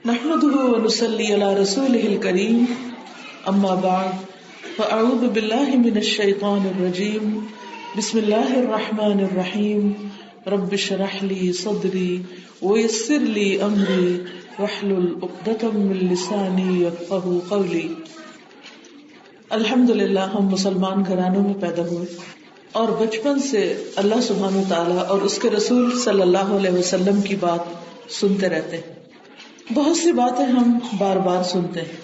نحمده ونصلي على رسوله الكريم اما بعد فاعوذ بالله من الشيطان الرجيم بسم الله الرحمن الرحيم رب اشرح لي صدري ويسر لي امري واحلل عقدة من لساني يفقهوا قولي. الحمدللہ ہم مسلمان گھرانوں میں پیدا ہوئے اور بچپن سے اللہ سبحانہ وتعالی اور اس کے رسول صلی اللہ علیہ وسلم کی بات سنتے رہتے ہیں. بہت سی باتیں ہم بار بار سنتے ہیں،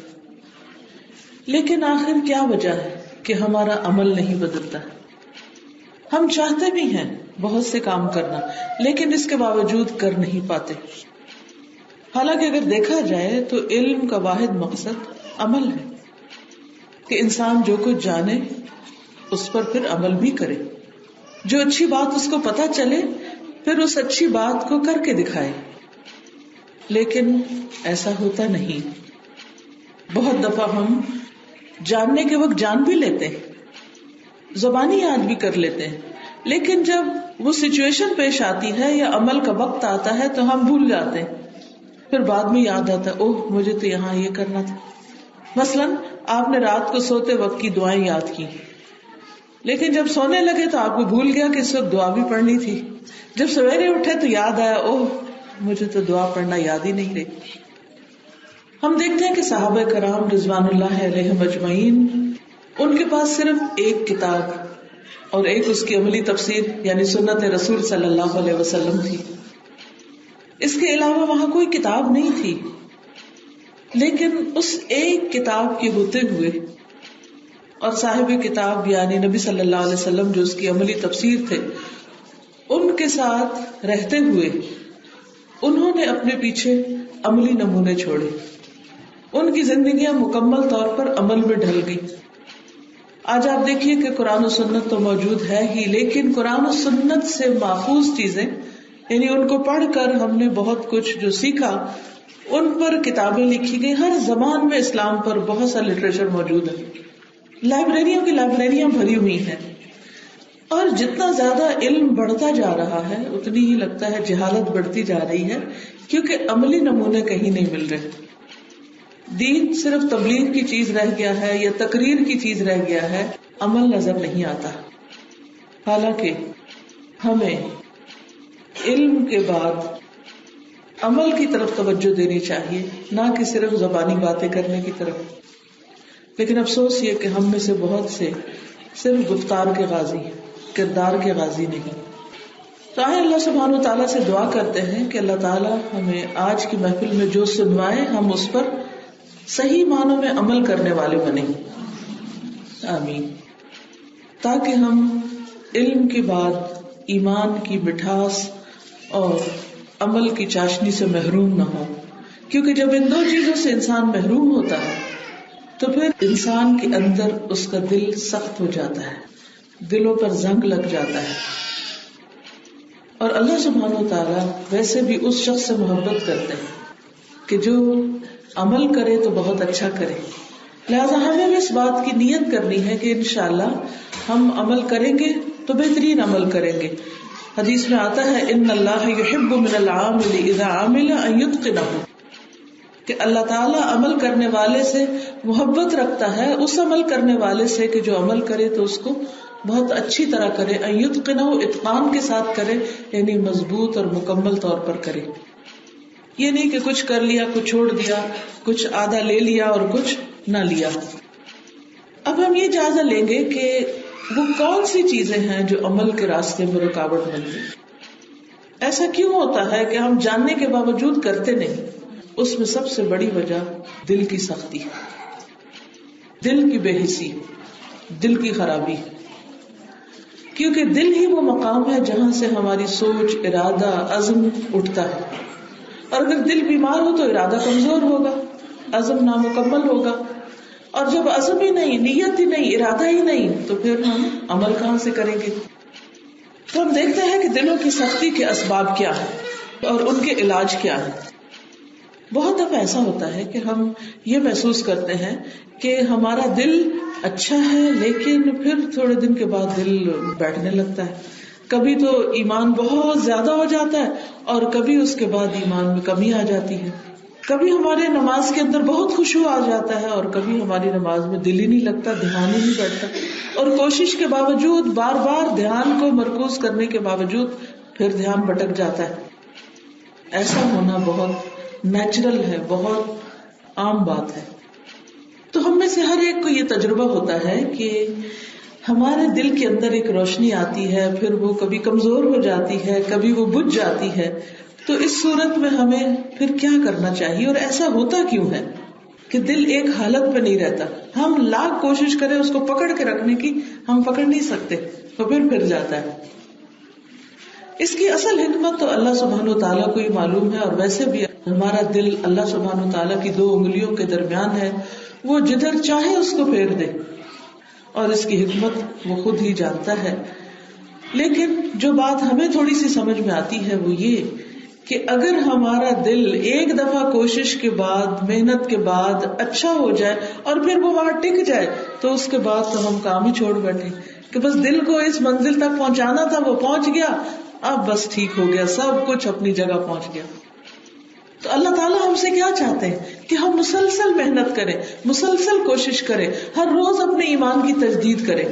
لیکن آخر کیا وجہ ہے کہ ہمارا عمل نہیں بدلتا؟ ہم چاہتے بھی ہیں بہت سے کام کرنا، لیکن اس کے باوجود کر نہیں پاتے. حالانکہ اگر دیکھا جائے تو علم کا واحد مقصد عمل ہے کہ انسان جو کچھ جانے اس پر پھر عمل بھی کرے، جو اچھی بات اس کو پتہ چلے پھر اس اچھی بات کو کر کے دکھائے. لیکن ایسا ہوتا نہیں. بہت دفعہ ہم جاننے کے وقت جان بھی لیتے ہیں، زبانی یاد بھی کر لیتے ہیں، لیکن جب وہ سچویشن پیش آتی ہے یا عمل کا وقت آتا ہے تو ہم بھول جاتے ہیں. پھر بعد میں یاد آتا ہے اوہ مجھے تو یہاں یہ کرنا تھا. مثلاً آپ نے رات کو سوتے وقت کی دعائیں یاد کی، لیکن جب سونے لگے تو آپ کو بھول گیا کہ اس وقت دعا بھی پڑھنی تھی. جب سویرے اٹھے تو یاد آیا اوہ مجھے تو دعا پڑھنا یاد ہی نہیں رہی. ہم دیکھتے ہیں کہ صحابہ کرام رضوان اللہ علیہم اجمعین، ان کے پاس صرف ایک کتاب اور ایک اس کی عملی تفسیر یعنی سنت رسول صلی اللہ علیہ وسلم تھی. اس کے علاوہ وہاں کوئی کتاب نہیں تھی. لیکن اس ایک کتاب کے ہوتے ہوئے اور صاحب کتاب یعنی نبی صلی اللہ علیہ وسلم جو اس کی عملی تفسیر تھے، ان کے ساتھ رہتے ہوئے انہوں نے اپنے پیچھے عملی نمونے چھوڑے. ان کی زندگیاں مکمل طور پر عمل میں ڈھل گئی. آج آپ دیکھیے کہ قرآن و سنت تو موجود ہے ہی، لیکن قرآن و سنت سے ماخوذ چیزیں یعنی ان کو پڑھ کر ہم نے بہت کچھ جو سیکھا، ان پر کتابیں لکھی گئی. ہر زبان میں اسلام پر بہت سا لٹریچر موجود ہے. لائبریریوں کی لائبریریاں بھری ہوئی ہیں، اور جتنا زیادہ علم بڑھتا جا رہا ہے اتنی ہی لگتا ہے جہالت بڑھتی جا رہی ہے، کیونکہ عملی نمونے کہیں نہیں مل رہے. دین صرف تبلیغ کی چیز رہ گیا ہے یا تقریر کی چیز رہ گیا ہے، عمل نظر نہیں آتا. حالانکہ ہمیں علم کے بعد عمل کی طرف توجہ دینی چاہیے، نہ کہ صرف زبانی باتیں کرنے کی طرف. لیکن افسوس یہ کہ ہم میں سے بہت سے صرف گفتار کے غازی ہیں، کردار کے غازی نہیں. تو آئے اللہ سبحانہ و تعالیٰ سے دعا کرتے ہیں کہ اللہ تعالیٰ ہمیں آج کی محفل میں جو سنوائے ہم اس پر صحیح معنوں میں عمل کرنے والے بنیں. آمین. تاکہ ہم علم کے بعد ایمان کی مٹھاس اور عمل کی چاشنی سے محروم نہ ہوں. کیونکہ جب ان دو چیزوں سے انسان محروم ہوتا ہے تو پھر انسان کے اندر اس کا دل سخت ہو جاتا ہے، دلوں پر زنگ لگ جاتا ہے. اور اللہ سبحانہ و تعالیٰ ویسے بھی اس شخص سے محبت کرتے ہیں کہ جو عمل کرے تو بہت اچھا کرے. لہذا ہمیں بھی اس بات کی نیت کرنی ہے کہ انشاءاللہ ہم عمل کریں گے تو بہترین عمل کریں گے. حدیث میں آتا ہے ان اللہ یحب من العامل اذا عمل ان یتقنہ، کہ اللہ تعالیٰ عمل کرنے والے سے محبت رکھتا ہے، اس عمل کرنے والے سے کہ جو عمل کرے تو اس کو بہت اچھی طرح کرے. ان یتقنہ، اتقان کے ساتھ کرے، یعنی مضبوط اور مکمل طور پر کرے. یہ نہیں کہ کچھ کر لیا کچھ چھوڑ دیا، کچھ آدھا لے لیا اور کچھ نہ لیا. اب ہم یہ جائزہ لیں گے کہ وہ کون سی چیزیں ہیں جو عمل کے راستے میں رکاوٹ بنتی. ایسا کیوں ہوتا ہے کہ ہم جاننے کے باوجود کرتے نہیں؟ اس میں سب سے بڑی وجہ دل کی سختی، دل کی بے حسی، دل کی خرابی. کیونکہ دل ہی وہ مقام ہے جہاں سے ہماری سوچ، ارادہ، عزم اٹھتا ہے. اور اگر دل بیمار ہو تو ارادہ کمزور ہوگا، عزم نامکمل ہوگا. اور جب عزم ہی نہیں، نیت ہی نہیں، ارادہ ہی نہیں تو پھر ہم عمل کہاں سے کریں گے؟ تو ہم دیکھتے ہیں کہ دلوں کی سختی کے اسباب کیا ہیں اور ان کے علاج کیا ہیں. بہت دفعہ ایسا ہوتا ہے کہ ہم یہ محسوس کرتے ہیں کہ ہمارا دل اچھا ہے، لیکن پھر تھوڑے دن کے بعد دل بیٹھنے لگتا ہے. کبھی تو ایمان بہت زیادہ ہو جاتا ہے اور کبھی اس کے بعد ایمان میں کمی آ جاتی ہے. کبھی ہمارے نماز کے اندر بہت خشوع آ جاتا ہے اور کبھی ہماری نماز میں دل ہی نہیں لگتا، دھیان ہی نہیں بیٹھتا، اور کوشش کے باوجود، بار بار دھیان کو مرکوز کرنے کے باوجود پھر دھیان بھٹک جاتا ہے۔ ایسا ہونا بہت نیچرل ہے، بہت عام بات ہے۔ تو ہم میں سے ہر ایک کو یہ تجربہ ہوتا ہے کہ ہمارے دل کے اندر ایک روشنی آتی ہے، پھر وہ کبھی کمزور ہو جاتی ہے، کبھی وہ بجھ جاتی ہے۔ تو اس صورت میں ہمیں پھر کیا کرنا چاہیے، اور ایسا ہوتا کیوں ہے کہ دل ایک حالت پہ نہیں رہتا؟ ہم لاکھ کوشش کریں اس کو پکڑ کے رکھنے کی، ہم پکڑ نہیں سکتے، تو پھر جاتا ہے۔ اس کی اصل حکمت تو اللہ سبحانہ و تعالیٰ کو ہی معلوم ہے، اور ویسے بھی ہمارا دل اللہ سبحانہ و تعالیٰ کی 2 انگلیوں کے درمیان ہے، وہ جدھر چاہے اس کو پھیر دے، اور اس کی حکمت وہ خود ہی جانتا ہے۔ لیکن جو بات ہمیں تھوڑی سی سمجھ میں آتی ہے وہ یہ کہ اگر ہمارا دل ایک دفعہ کوشش کے بعد، محنت کے بعد اچھا ہو جائے اور پھر وہ وہاں ٹک جائے، تو اس کے بعد تو ہم کام ہی چھوڑ بیٹھے کہ بس دل کو اس منزل تک پہنچانا تھا، وہ پہنچ گیا، اب بس ٹھیک ہو گیا، سب کچھ اپنی جگہ پہنچ گیا۔ تو اللہ تعالیٰ ہم سے کیا چاہتے ہیں کہ ہم مسلسل محنت کریں، مسلسل کوشش کریں، ہر روز اپنے ایمان کی تجدید کریں۔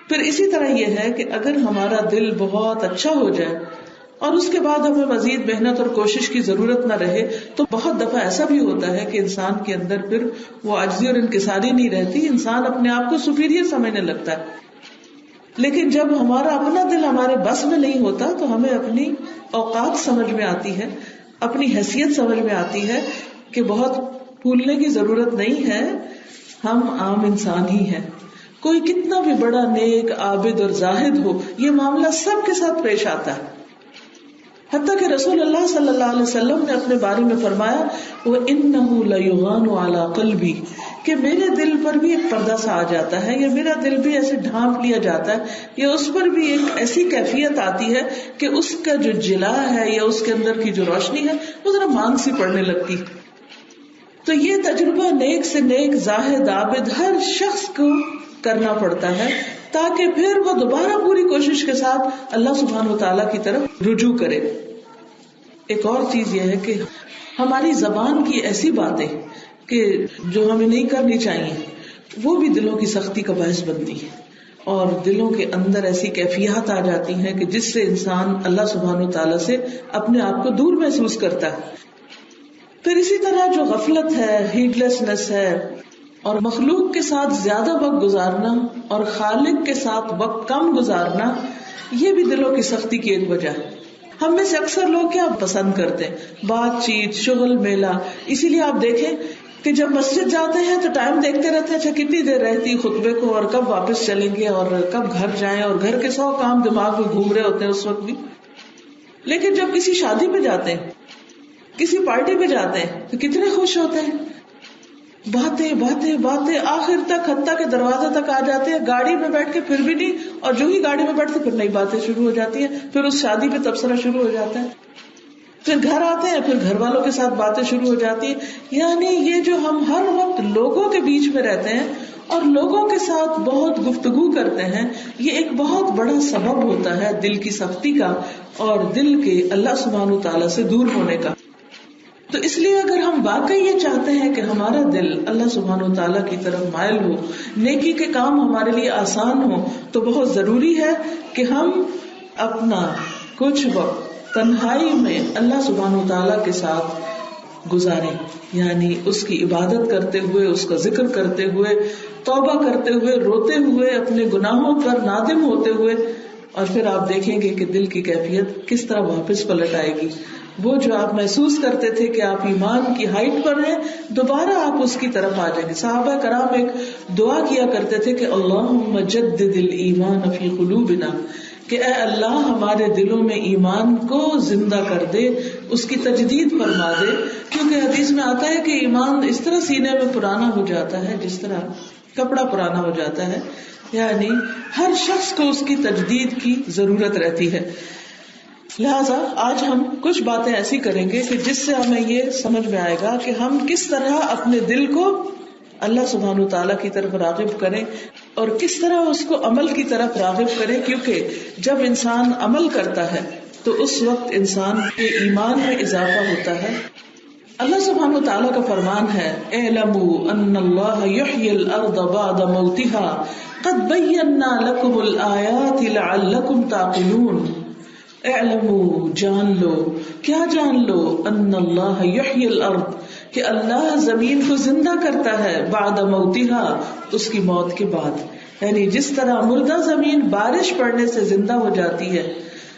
پھر اسی طرح یہ ہے کہ اگر ہمارا دل بہت اچھا ہو جائے اور اس کے بعد ہمیں مزید محنت اور کوشش کی ضرورت نہ رہے، تو بہت دفعہ ایسا بھی ہوتا ہے کہ انسان کے اندر پھر وہ عاجزی اور انکساری نہیں رہتی، انسان اپنے آپ کو سپیریئر سمجھنے لگتا ہے۔ لیکن جب ہمارا اپنا دل ہمارے بس میں نہیں ہوتا تو ہمیں اپنی اوقات سمجھ میں آتی ہے، اپنی حیثیت سمجھ میں آتی ہے کہ بہت پھولنے کی ضرورت نہیں ہے، ہم عام انسان ہی ہیں۔ کوئی کتنا بھی بڑا نیک، عابد اور زاہد ہو، یہ معاملہ سب کے ساتھ پیش آتا ہے۔ حتیٰ کہ رسول اللہ صلی اللہ علیہ وسلم نے اپنے بارے میں فرمایا، وَإِنَّهُ لَيُغَانُ عَلَىٰ قَلْبِي، کہ میرے دل پر بھی ایک پردہ سا آ جاتا ہے، یا میرا دل بھی ایسے ڈھانپ لیا جاتا ہے، یا اس پر بھی ایک ایسی کیفیت آتی ہے کہ اس کا جو جلا ہے یا اس کے اندر کی جو روشنی ہے وہ ذرا مانگ سی پڑنے لگتی۔ تو یہ تجربہ نیک سے نیک، زاہد، عابد ہر شخص کو کرنا پڑتا ہے، تاکہ پھر وہ دوبارہ پوری کوشش کے ساتھ اللہ سبحانہ و تعالیٰ کی طرف رجوع کرے۔ ایک اور چیز یہ ہے کہ ہماری زبان کی ایسی باتیں کہ جو ہمیں نہیں کرنی چاہیے وہ بھی دلوں کی سختی کا باعث بنتی ہے، اور دلوں کے اندر ایسی کیفیات آ جاتی ہیں کہ جس سے انسان اللہ سبحانہ و تعالیٰ سے اپنے آپ کو دور محسوس کرتا ہے۔ پھر اسی طرح جو غفلت ہے، ہیڈ لیسنس ہے، اور مخلوق کے ساتھ زیادہ وقت گزارنا اور خالق کے ساتھ وقت کم گزارنا، یہ بھی دلوں کی سختی کی ایک وجہ ہے۔ ہم میں سے اکثر لوگ کیا پسند کرتے ہیں؟ بات چیت، شغل، میلہ۔ اسی لیے آپ دیکھیں کہ جب مسجد جاتے ہیں تو ٹائم دیکھتے رہتے ہیں، اچھا کتنی دیر رہتی خطبے کو، اور کب واپس چلیں گے، اور کب گھر جائیں، اور گھر کے 100 کام دماغ میں گھوم رہے ہوتے ہیں اس وقت بھی۔ لیکن جب کسی شادی پہ جاتے ہیں، کسی پارٹی پہ جاتے ہیں تو کتنے خوش ہوتے ہیں، باتیں باتیں باتیں آخر تک، حتیٰ کہ دروازے تک آ جاتے ہیں، گاڑی میں بیٹھ کے پھر بھی نہیں، اور جو ہی گاڑی میں بیٹھتے پھر نئی باتیں شروع ہو جاتی ہیں، پھر اس شادی پہ تبصرہ شروع ہو جاتا ہے، پھر گھر آتے ہیں، پھر گھر والوں کے ساتھ باتیں شروع ہو جاتی ہیں۔ یعنی یہ جو ہم ہر وقت لوگوں کے بیچ میں رہتے ہیں اور لوگوں کے ساتھ بہت گفتگو کرتے ہیں، یہ ایک بہت بڑا سبب ہوتا ہے دل کی سختی کا اور دل کے اللہ سبحانہ تعالیٰ سے دور ہونے کا۔ تو اس لیے اگر ہم واقعی یہ چاہتے ہیں کہ ہمارا دل اللہ سبحانہ تعالیٰ کی طرف مائل ہو، نیکی کے کام ہمارے لیے آسان ہو، تو بہت ضروری ہے کہ ہم اپنا کچھ وقت تنہائی میں اللہ سبحانہ تعالیٰ کے ساتھ گزاریں، یعنی اس کی عبادت کرتے ہوئے، اس کا ذکر کرتے ہوئے، توبہ کرتے ہوئے، روتے ہوئے، اپنے گناہوں پر نادم ہوتے ہوئے، اور پھر آپ دیکھیں گے کہ دل کی کیفیت کس طرح واپس پلٹ آئے گی۔ وہ جو آپ محسوس کرتے تھے کہ آپ ایمان کی ہائٹ پر ہیں، دوبارہ آپ اس کی طرف آ جائیں گے۔ صحابہ کرام ایک دعا کیا کرتے تھے کہ اللہم جدد الایمان فی قلوبنا، کہ اے اللہ ہمارے دلوں میں ایمان کو زندہ کر دے، اس کی تجدید فرما دے، کیونکہ حدیث میں آتا ہے کہ ایمان اس طرح سینے میں پرانا ہو جاتا ہے جس طرح کپڑا پرانا ہو جاتا ہے، یعنی ہر شخص کو اس کی تجدید کی ضرورت رہتی ہے۔ لہٰذا آج ہم کچھ باتیں ایسی کریں گے کہ جس سے ہمیں یہ سمجھ میں آئے گا کہ ہم کس طرح اپنے دل کو اللہ سبحانہ تعالیٰ کی طرف راغب کریں اور کس طرح اس کو عمل کی طرف راغب کریں، کیونکہ جب انسان عمل کرتا ہے تو اس وقت انسان کے ایمان میں اضافہ ہوتا ہے، اللہ سبحانہ وتعالیٰ کا فرمان ہے اعلموا ان اللہ یحیی الارض بعد موتها قد بینا لکم الآیات لعلکم تعقلون. اعلموا جان لو، کیا جان لو، ان اللہ یحیی الارض کہ اللہ زمین کو زندہ کرتا ہے، بعد موتها اس کی موت کے بعد. یعنی جس طرح مردہ زمین بارش پڑنے سے زندہ ہو جاتی ہے،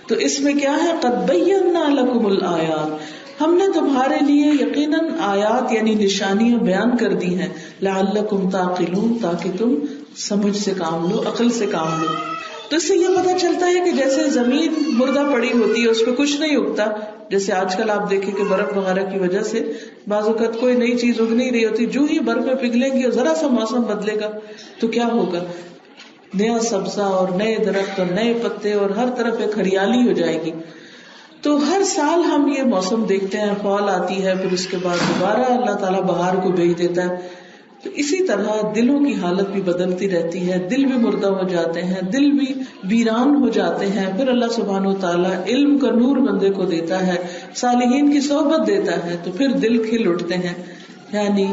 تو اس میں کیا ہے، قد بینا لکم الآیات ہم نے تمہارے لیے یقیناً آیات یعنی نشانیاں بیان کر دی ہیں، لعلکم تعقلون تاکہ تم سمجھ سے کام لو، عقل سے کام لو. تو اس سے یہ پتہ چلتا ہے کہ جیسے زمین مردہ پڑی ہوتی ہے، اس پہ کچھ نہیں اگتا. جیسے آج کل آپ دیکھیں کہ برف وغیرہ کی وجہ سے بعض اوقات کوئی نئی چیز اگ نہیں رہی ہوتی، جو ہی برفیں پگھلیں گی اور ذرا سا موسم بدلے گا تو کیا ہوگا، نیا سبزہ اور نئے درخت اور نئے پتے اور ہر طرف ایک ہریالی ہو جائے گی. تو ہر سال ہم یہ موسم دیکھتے ہیں، فال آتی ہے، پھر اس کے بعد دوبارہ اللہ تعالیٰ بہار کو بھیج دیتا ہے. تو اسی طرح دلوں کی حالت بھی بدلتی رہتی ہے، دل بھی مردہ ہو جاتے ہیں، دل بھی ویران ہو جاتے ہیں. پھر اللہ سبحانہ وتعالیٰ علم کا نور بندے کو دیتا ہے، صالحین کی صحبت دیتا ہے، تو پھر دل کھل اٹھتے ہیں. یعنی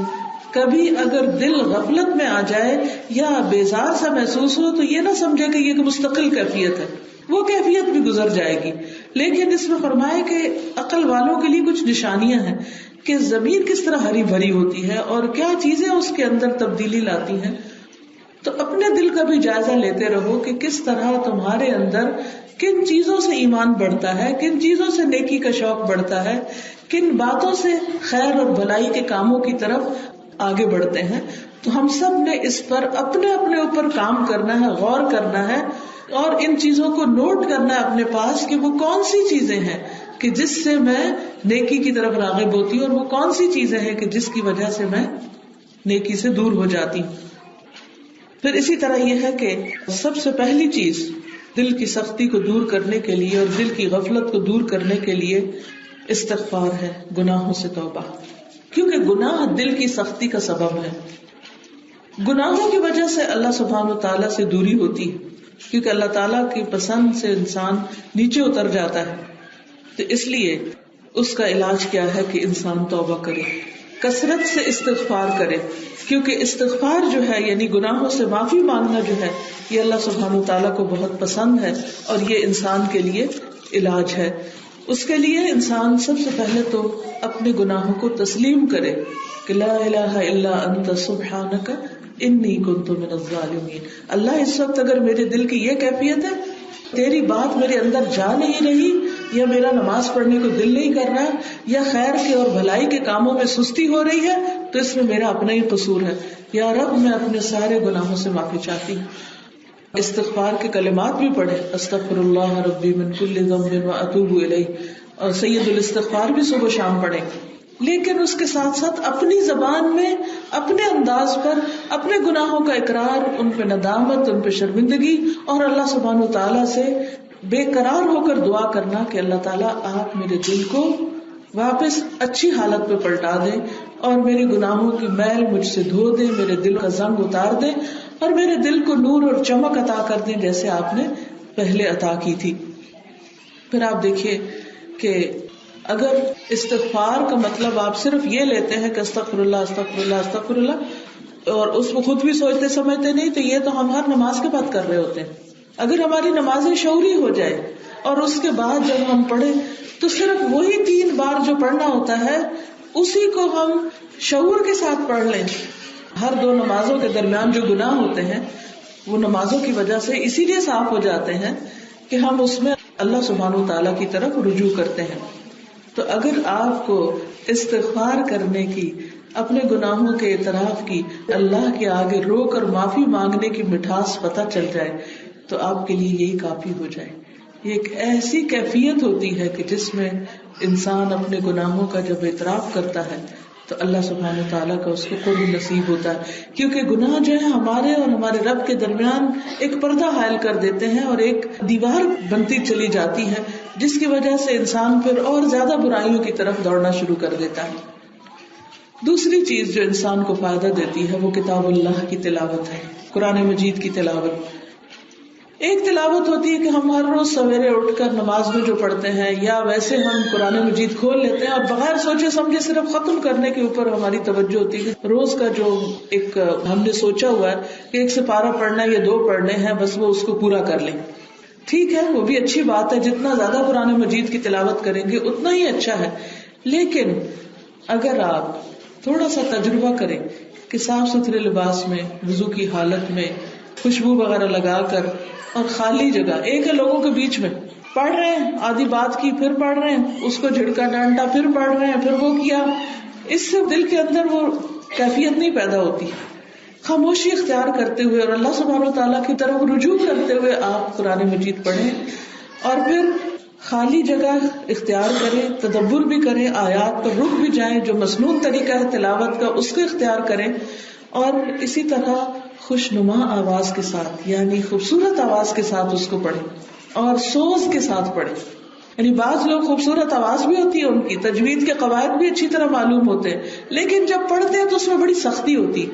کبھی اگر دل غفلت میں آ جائے یا بیزار سا محسوس ہو تو یہ نہ سمجھے کہ یہ مستقل کیفیت ہے، وہ کیفیت بھی گزر جائے گی. لیکن اس میں فرمایا کہ عقل والوں کے لیے کچھ نشانیاں ہیں کہ زمین کس طرح ہری بھری ہوتی ہے اور کیا چیزیں اس کے اندر تبدیلی لاتی ہیں. تو اپنے دل کا بھی جائزہ لیتے رہو کہ کس طرح تمہارے اندر کن چیزوں سے ایمان بڑھتا ہے، کن چیزوں سے نیکی کا شوق بڑھتا ہے، کن باتوں سے خیر اور بھلائی کے کاموں کی طرف آگے بڑھتے ہیں. تو ہم سب نے اس پر اپنے اپنے اوپر کام کرنا ہے، غور کرنا ہے اور ان چیزوں کو نوٹ کرنا ہے اپنے پاس کہ وہ کون سی چیزیں ہیں کہ جس سے میں نیکی کی طرف راغب ہوتی ہوں اور وہ کون سی چیزیں ہیں کہ جس کی وجہ سے میں نیکی سے دور ہو جاتی ہوں. پھر اسی طرح یہ ہے کہ سب سے پہلی چیز دل کی سختی کو دور کرنے کے لیے اور دل کی غفلت کو دور کرنے کے لیے استغفار ہے، گناہوں سے توبہ. کیونکہ گناہ دل کی سختی کا سبب ہے. گناہوں کی وجہ سے اللہ سبحانہ وتعالیٰ سے دوری ہوتی ہے، کیونکہ اللہ تعالیٰ کی پسند سے انسان نیچے اتر جاتا ہے. تو اس لیے اس کا علاج کیا ہے کہ انسان توبہ کرے، کثرت سے استغفار کرے. کیونکہ استغفار جو ہے یعنی گناہوں سے معافی مانگنا جو ہے، یہ اللہ سبحانہ وتعالیٰ کو بہت پسند ہے اور یہ انسان کے لیے علاج ہے. اس کے لیے انسان سب سے پہلے تو اپنے گناہوں کو تسلیم کرے کہ لا الہ الا انت سبحانک انی کنت من الظالمین. اللہ اس وقت اگر میرے دل کی یہ کیفیت ہے، تیری بات میرے اندر جا نہیں رہی، یا میرا نماز پڑھنے کو دل نہیں کر رہا، یا خیر کے اور بھلائی کے کاموں میں سستی ہو رہی ہے، تو اس میں میرا اپنا ہی قصور ہے. یا رب میں اپنے سارے گناہوں سے معافی چاہتی ہوں. استغفار کے کلمات بھی پڑھے، استغفر اللہ ربی من کل ذنب واتوب الیہ، اور سید الاستغفار بھی صبح شام پڑھے. لیکن اس کے ساتھ ساتھ اپنی زبان میں اپنے انداز پر اپنے گناہوں کا اقرار، ان پہ ندامت، ان پہ شرمندگی، اور اللہ سبحانہ وتعالیٰ سے بے قرار ہو کر دعا کرنا کہ اللہ تعالیٰ آپ میرے دل کو واپس اچھی حالت پہ پلٹا دیں اور میرے گناہوں کی میل مجھ سے دھو دیں، میرے دل کا زنگ اتار دیں اور میرے دل کو نور اور چمک عطا کر دیں جیسے آپ نے پہلے عطا کی تھی. پھر آپ دیکھیے کہ اگر استغفار کا مطلب آپ صرف یہ لیتے ہیں کہ استغفر اللہ استغفر اللہ استغفر اللہ، اور اس کو خود بھی سوچتے سمجھتے نہیں، تو یہ تو ہم ہر نماز کے بعد کر رہے ہوتے ہیں. اگر ہماری نمازیں شعوری ہو جائے اور اس کے بعد جب ہم پڑھیں تو صرف وہی 3 بار جو پڑھنا ہوتا ہے اسی کو ہم شعور کے ساتھ پڑھ لیں. ہر 2 نمازوں کے درمیان جو گناہ ہوتے ہیں وہ نمازوں کی وجہ سے اسی لیے صاف ہو جاتے ہیں کہ ہم اس میں اللہ سبحانہ وتعالیٰ کی طرف رجوع کرتے ہیں. تو اگر آپ کو استغفار کرنے کی، اپنے گناہوں کے اعتراف کی، اللہ کے آگے رو کر معافی مانگنے کی مٹھاس پتہ چل جائے تو آپ کے لیے یہی کافی ہو جائے. یہ ایک ایسی کیفیت ہوتی ہے کہ جس میں انسان اپنے گناہوں کا جب اعتراف کرتا ہے تو اللہ سبحانہ تعالیٰ کا اس کو قرب نصیب ہوتا ہے. کیونکہ گناہ جو ہے ہمارے اور ہمارے رب کے درمیان ایک پردہ حائل کر دیتے ہیں اور ایک دیوار بنتی چلی جاتی ہے، جس کی وجہ سے انسان پھر اور زیادہ برائیوں کی طرف دوڑنا شروع کر دیتا ہے. دوسری چیز جو انسان کو فائدہ دیتی ہے وہ کتاب اللہ کی تلاوت ہے، قرآن مجید کی تلاوت. ایک تلاوت ہوتی ہے کہ ہم ہر روز سویرے اٹھ کر نماز میں جو پڑھتے ہیں، یا ویسے ہم قرآن مجید کھول لیتے ہیں اور بغیر سوچے سمجھے صرف ختم کرنے کے اوپر ہماری توجہ ہوتی ہے. روز کا جو ایک ہم نے سوچا ہوا ہے کہ ایک سپارہ پڑھنا ہے یا 2 پڑھنے ہیں، بس وہ اس کو پورا کر لیں. ٹھیک ہے، وہ بھی اچھی بات ہے، جتنا زیادہ قرآن مجید کی تلاوت کریں گے اتنا ہی اچھا ہے. لیکن اگر آپ تھوڑا سا تجربہ کریں کہ صاف ستھرے لباس میں، وضو کی حالت میں، خوشبو وغیرہ لگا کر اور خالی جگہ، ایک ہے لوگوں کے بیچ میں پڑھ رہے ہیں، آدھی بات کی پھر پڑھ رہے ہیں، اس کو جھڑکا ڈانٹا پھر پڑھ رہے ہیں، پھر وہ کیا، اس سے دل کے اندر وہ کیفیت نہیں پیدا ہوتی. خاموشی اختیار کرتے ہوئے اور اللہ سبحانہ وتعالیٰ کی طرف رجوع کرتے ہوئے آپ قرآن مجید پڑھیں، اور پھر خالی جگہ اختیار کریں، تدبر بھی کریں، آیات پر رک بھی جائیں، جو مسنون طریقہ ہے تلاوت کا اس کو اختیار کریں، اور اسی طرح خوشنما آواز کے ساتھ، یعنی خوبصورت آواز کے ساتھ اس کو پڑھیں اور سوز کے ساتھ پڑھیں. یعنی بعض لوگ خوبصورت آواز بھی ہوتی ہے ان کی، تجوید کے قواعد بھی اچھی طرح معلوم ہوتے ہیں، لیکن جب پڑھتے ہیں تو اس میں بڑی سختی ہوتی ہے.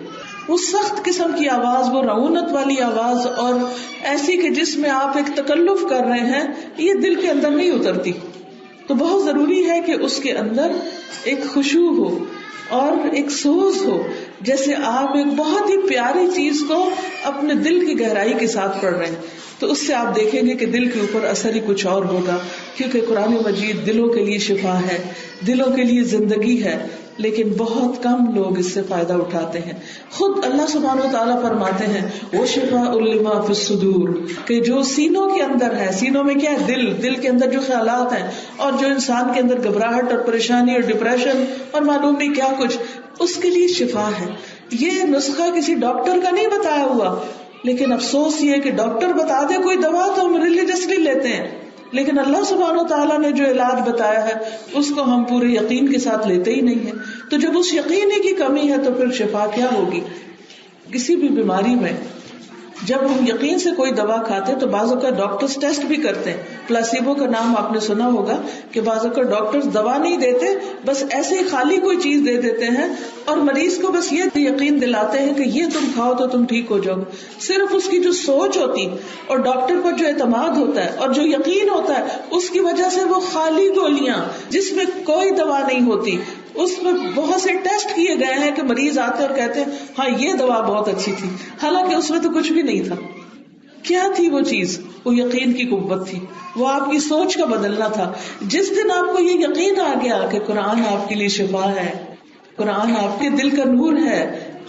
وہ سخت قسم کی آواز، وہ رعونت والی آواز، اور ایسی کہ جس میں آپ ایک تکلف کر رہے ہیں، یہ دل کے اندر نہیں اترتی. تو بہت ضروری ہے کہ اس کے اندر ایک خشوع ہو اور ایک سوز ہو، جیسے آپ ایک بہت ہی پیاری چیز کو اپنے دل کی گہرائی کے ساتھ پڑھ رہے ہیں. تو اس سے آپ دیکھیں گے کہ دل کے اوپر اثر ہی کچھ اور ہوگا، کیونکہ قرآن مجید دلوں کے لیے شفا ہے، دلوں کے لیے زندگی ہے، لیکن بہت کم لوگ اس سے فائدہ اٹھاتے ہیں. خود اللہ سبحانہ وتعالیٰ فرماتے ہیں وَشِفَاءٌ لِمَا فِي الصُّدُورِ، کہ جو سینوں کے اندر ہے، سینوں میں کیا ہے؟ دل کے اندر جو خیالات ہیں، اور جو انسان کے اندر گھبراہٹ اور پریشانی اور ڈپریشن اور معلوم نہیں کیا کچھ، اس کے لیے شفا ہے. یہ نسخہ کسی ڈاکٹر کا نہیں بتایا ہوا، لیکن افسوس یہ کہ ڈاکٹر بتا دے کوئی دوا تو ہم ریلیجسلی لیتے ہیں، لیکن اللہ سبحانہ وتعالیٰ نے جو علاج بتایا ہے اس کو ہم پورے یقین کے ساتھ لیتے ہی نہیں ہیں. تو جب اس یقین کی کمی ہے تو پھر شفا کیا ہوگی؟ کسی بھی بیماری میں جب ہم یقین سے کوئی دوا کھاتے تو بعض اوقات ڈاکٹرز ٹیسٹ بھی کرتے ہیں. پلاسیبو کا نام آپ نے سنا ہوگا کہ بعض اوقات ڈاکٹرز دوا نہیں دیتے، بس ایسے ہی خالی کوئی چیز دے دیتے ہیں اور مریض کو بس یہ یقین دلاتے ہیں کہ یہ تم کھاؤ تو تم ٹھیک ہو جاؤ. صرف اس کی جو سوچ ہوتی اور ڈاکٹر پر جو اعتماد ہوتا ہے اور جو یقین ہوتا ہے، اس کی وجہ سے وہ خالی گولیاں جس میں کوئی دوا نہیں ہوتی، اس میں بہت سے ٹیسٹ کیے گئے ہیں کہ مریض آتے اور کہتے ہیں ہاں یہ دوا بہت اچھی تھی، حالانکہ اس میں تو کچھ بھی نہیں تھا. کیا تھی وہ چیز؟ وہ یقین کی قوت تھی، وہ آپ کی سوچ کا بدلنا تھا. جس دن آپ کو یہ یقین آ گیا کہ قرآن آپ کے لیے شفا ہے، قرآن آپ کے دل کا نور ہے،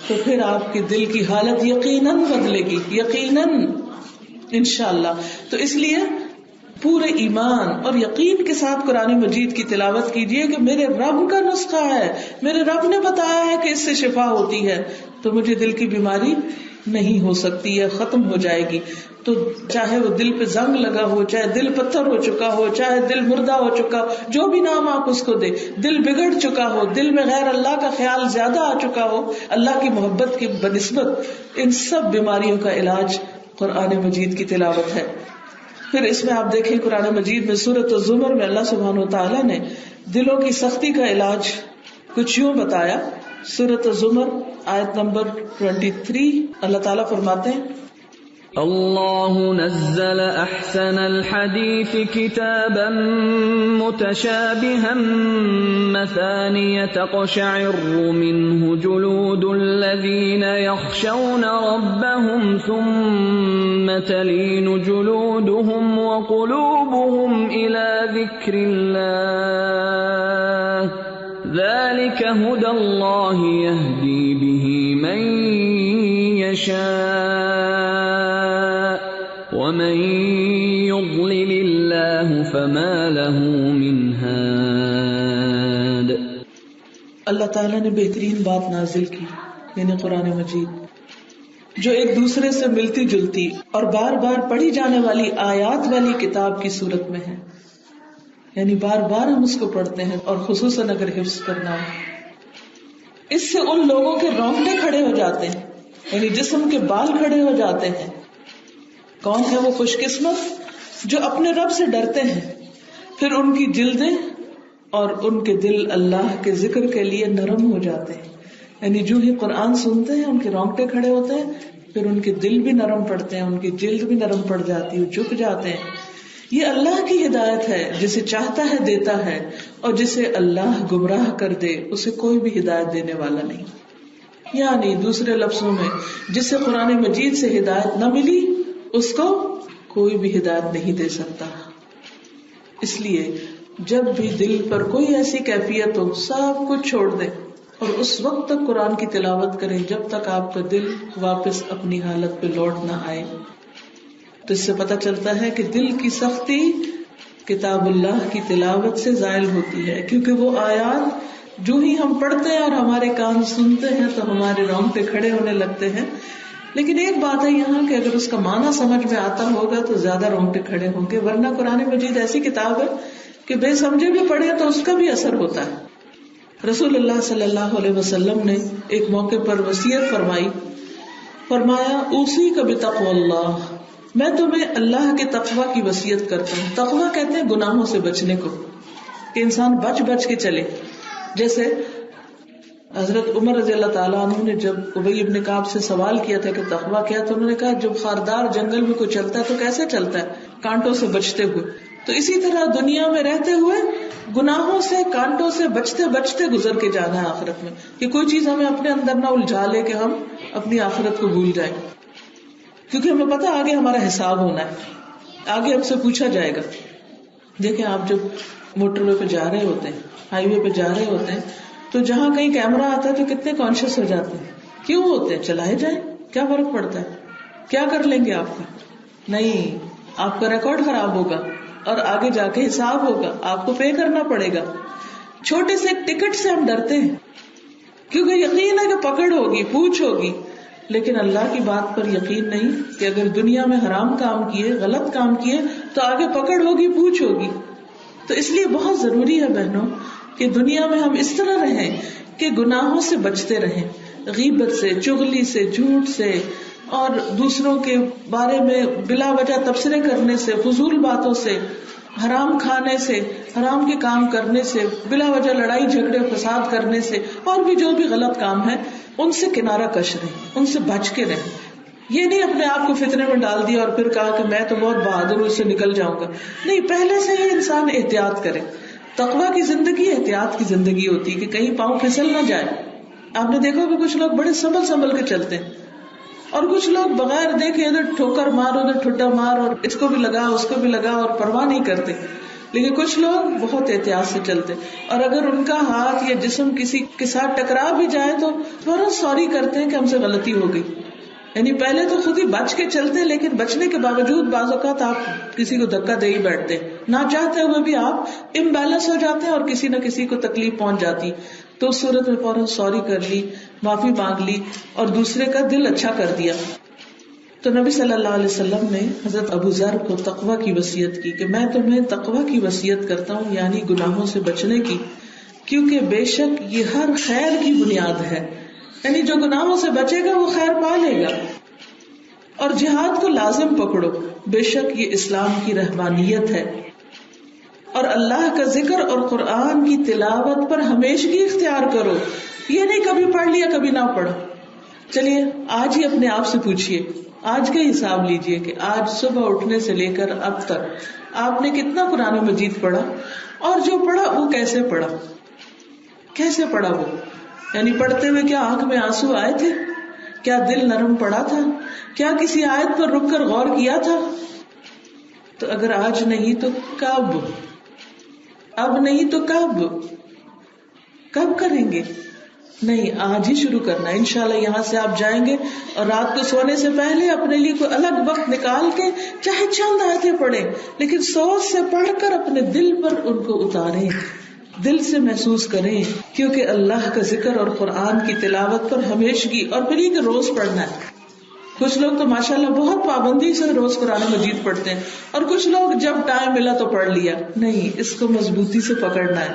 تو پھر آپ کے دل کی حالت یقیناً بدلے گی، یقیناً انشاءاللہ. تو اس لیے پورے ایمان اور یقین کے ساتھ قرآن مجید کی تلاوت کیجیے کہ میرے رب کا نسخہ ہے، میرے رب نے بتایا ہے کہ اس سے شفا ہوتی ہے، تو مجھے دل کی بیماری نہیں ہو سکتی ہے، ختم ہو جائے گی. تو چاہے وہ دل پہ زنگ لگا ہو، چاہے دل پتھر ہو چکا ہو، چاہے دل مردہ ہو چکا ہو، جو بھی نام آپ اس کو دے، دل بگڑ چکا ہو، دل میں غیر اللہ کا خیال زیادہ آ چکا ہو اللہ کی محبت کی بنسبت، ان سب بیماریوں کا علاج قرآن مجید کی تلاوت ہے. پھر اس میں آپ دیکھیں قرآن مجید میں سورۃ الزمر میں اللہ سبحانہ وتعالیٰ نے دلوں کی سختی کا علاج کچھ یوں بتایا. سورۃ الزمر آیت نمبر 23 اللہ تعالیٰ فرماتے ہیں اللہ نزل احسن الحدیث کتابا متشابہا مثانیہ تقشعر منہ جلود الذین یخشون ربهم ثم تلین جلودهم وقلوبهم الى ذکر اللہ ذلك هدى اللہ يهدی به من يشاء ومن يضلل اللہ فما له من هاد. اللہ تعالیٰ نے بہترین بات نازل کی، یعنی قرآن مجید، جو ایک دوسرے سے ملتی جلتی اور بار بار پڑھی جانے والی آیات والی کتاب کی صورت میں ہے. یعنی بار بار ہم اس کو پڑھتے ہیں، اور خصوصاً اگر حفظ کرنا ہو. اس سے ان لوگوں کے رونگٹے کھڑے ہو جاتے ہیں، یعنی جسم کے بال کھڑے ہو جاتے ہیں. کون ہے وہ خوش قسمت؟ جو اپنے رب سے ڈرتے ہیں، پھر ان کی جلدیں اور ان کے دل اللہ کے ذکر کے لیے نرم ہو جاتے ہیں. یعنی جو ہی قرآن سنتے ہیں ان کے رونگٹے کھڑے ہوتے ہیں، پھر ان کے دل بھی نرم پڑتے ہیں، ان کی جلد بھی نرم پڑ جاتی ہے، جھک جاتے ہیں. یہ اللہ کی ہدایت ہے، جسے چاہتا ہے دیتا ہے، اور جسے اللہ گمراہ کر دے اسے کوئی بھی ہدایت دینے والا نہیں. یعنی دوسرے لفظوں میں جسے قرآن مجید سے ہدایت نہ ملی اس کو کوئی بھی ہدایت نہیں دے سکتا. اس لیے جب بھی دل پر کوئی ایسی کیفیت ہو سب کچھ چھوڑ دیں اور اس وقت تک قرآن کی تلاوت کریں جب تک آپ کا دل واپس اپنی حالت پہ لوٹ نہ آئے. تو اس سے پتہ چلتا ہے کہ دل کی سختی کتاب اللہ کی تلاوت سے زائل ہوتی ہے، کیونکہ وہ آیات جو ہی ہم پڑھتے ہیں اور ہمارے کان سنتے ہیں تو ہمارے رونگٹے کھڑے ہونے لگتے ہیں. لیکن ایک بات ہے یہاں کہ اگر اس کا معنی سمجھ میں آتا ہوگا تو زیادہ رونگٹے کھڑے ہوں گے، ورنہ قرآن مجید ایسی کتاب ہے کہ بے سمجھے بھی پڑھے تو اس کا بھی اثر ہوتا ہے. رسول اللہ صلی اللہ علیہ وسلم نے ایک موقع پر وصیت فرمایا اوصیک بتقوی اللہ، میں تمہیں اللہ کے تقوی کی وصیت کرتا ہوں. تقوی کہتے ہیں گناہوں سے بچنے کو، کہ انسان بچ بچ کے چلے. جیسے حضرت عمر رضی اللہ تعالیٰ عنہ نے جب ابی ابن کعب سے سوال کیا تھا کہ تقوی کیا، تو انہوں نے کہا جب خاردار جنگل میں کوئی چلتا ہے تو کیسے چلتا ہے؟ کانٹوں سے بچتے ہوئے. تو اسی طرح دنیا میں رہتے ہوئے گناہوں سے کانٹوں سے بچتے بچتے گزر کے جانا ہے آخرت میں، کہ کوئی چیز ہمیں اپنے اندر نہ الجھا لے کہ ہم اپنی آخرت کو بھول جائیں. کیونکہ ہمیں پتا آگے ہمارا حساب ہونا ہے، آگے ہم سے پوچھا جائے گا. دیکھیں آپ جب موٹر وے پہ جا رہے ہوتے ہیں، ہائی وے پہ جا رہے ہوتے ہیں، تو جہاں کہیں کیمرہ آتا ہے تو کتنے کانشیس ہو جاتے ہیں. کیوں ہوتے ہیں؟ چلائے جائیں، کیا فرق پڑتا ہے؟ کیا کر لیں گے آپ کا؟ نہیں، آپ کا ریکارڈ خراب ہوگا اور آگے جا کے حساب ہوگا، آپ کو پے کرنا پڑے گا. چھوٹے سے ٹکٹ سے ہم ڈرتے ہیں کیونکہ یقین ہے کہ پکڑ ہوگی، پوچھ ہوگی. لیکن اللہ کی بات پر یقین نہیں کہ اگر دنیا میں حرام کام کیے، غلط کام کیے تو آگے پکڑ ہوگی، پوچھ ہوگی. تو اس لیے بہت ضروری ہے بہنوں کہ دنیا میں ہم اس طرح رہیں کہ گناہوں سے بچتے رہیں، غیبت سے، چغلی سے، جھوٹ سے، اور دوسروں کے بارے میں بلا وجہ تبصرے کرنے سے، فضول باتوں سے، حرام کھانے سے، حرام کے کام کرنے سے، بلا وجہ لڑائی جھگڑے فساد کرنے سے، اور بھی جو بھی غلط کام ہے ان سے کنارہ کش رہیں، ان سے بچ کے رہیں. یہ نہیں اپنے آپ کو فتنے میں ڈال دیا اور پھر کہا کہ میں تو بہت بہادر ہوں، اس سے نکل جاؤں گا. نہیں، پہلے سے ہی انسان احتیاط کرے. تقویٰ کی زندگی احتیاط کی زندگی ہوتی ہے کہ کہیں پاؤں پھسل نہ جائے. آپ نے دیکھا کہ کچھ لوگ بڑے سنبھل کے چلتے ہیں اور کچھ لوگ بغیر دیکھے ادھر ٹھوکر مار ادھر ٹھڈا مار اور اس کو بھی لگا اس کو بھی لگا اور پرواہ نہیں کرتے. لیکن کچھ لوگ بہت احتیاط سے چلتے، اور اگر ان کا ہاتھ یا جسم کسی کے ساتھ ٹکرا بھی جائے تو فوراً سوری کرتے ہیں کہ ہم سے غلطی ہو گئی. یعنی پہلے تو خود ہی بچ کے چلتے، لیکن بچنے کے باوجود بعض اوقات آپ کسی کو دھکا دے ہی بیٹھتے، نہ چاہتے ہوئے بھی آپ امبیلنس ہو جاتے ہیں اور کسی نہ کسی کو تکلیف پہنچ جاتی. تو اس صورت میں فوراً سوری کر لی، معافی مانگ لی اور دوسرے کا دل اچھا کر دیا. تو نبی صلی اللہ علیہ وسلم نے حضرت ابو ذر کو تقویٰ کی وصیت کی کہ میں تمہیں تقویٰ کی وصیت کرتا ہوں، یعنی گناہوں سے بچنے کی، کیونکہ بے شک یہ ہر خیر کی بنیاد ہے. یعنی جو گناہوں سے بچے گا وہ خیر پا لے گا. اور جہاد کو لازم پکڑو، بے شک یہ اسلام کی رہبانیت ہے. اور اللہ کا ذکر اور قرآن کی تلاوت پر ہمیشگی اختیار کرو. یہ نہیں کبھی پڑھ لیا کبھی نہ پڑھو. چلیے آج ہی اپنے آپ سے پوچھئے، آج کا حساب لیجئے کہ آج صبح اٹھنے سے لے کر اب تک آپ نے کتنا قرآن مجید پڑھا، اور جو پڑھا وہ کیسے پڑھا، کیسے پڑھا وہ. یعنی پڑھتے ہوئے کیا آنکھ میں آنسو آئے تھے، کیا دل نرم پڑا تھا، کیا کسی آیت پر رک کر غور کیا تھا. تو اگر آج نہیں تو کب، اب نہیں تو کب کریں گے؟ نہیں، آج ہی شروع کرنا ہے. انشاءاللہ یہاں سے آپ جائیں گے اور رات کو سونے سے پہلے اپنے لیے کوئی الگ وقت نکال کے چاہے چند آیتیں پڑھیں، لیکن سوچ سے پڑھ کر اپنے دل پر ان کو اتاریں، دل سے محسوس کریں. کیونکہ اللہ کا ذکر اور قرآن کی تلاوت پر ہمیشگی، اور پھر یہ کہ روز پڑھنا ہے. کچھ لوگ تو ماشاءاللہ بہت پابندی سے روز قرآن مجید پڑھتے ہیں، اور کچھ لوگ جب ٹائم ملا تو پڑھ لیا. نہیں، اس کو مضبوطی سے پکڑنا ہے.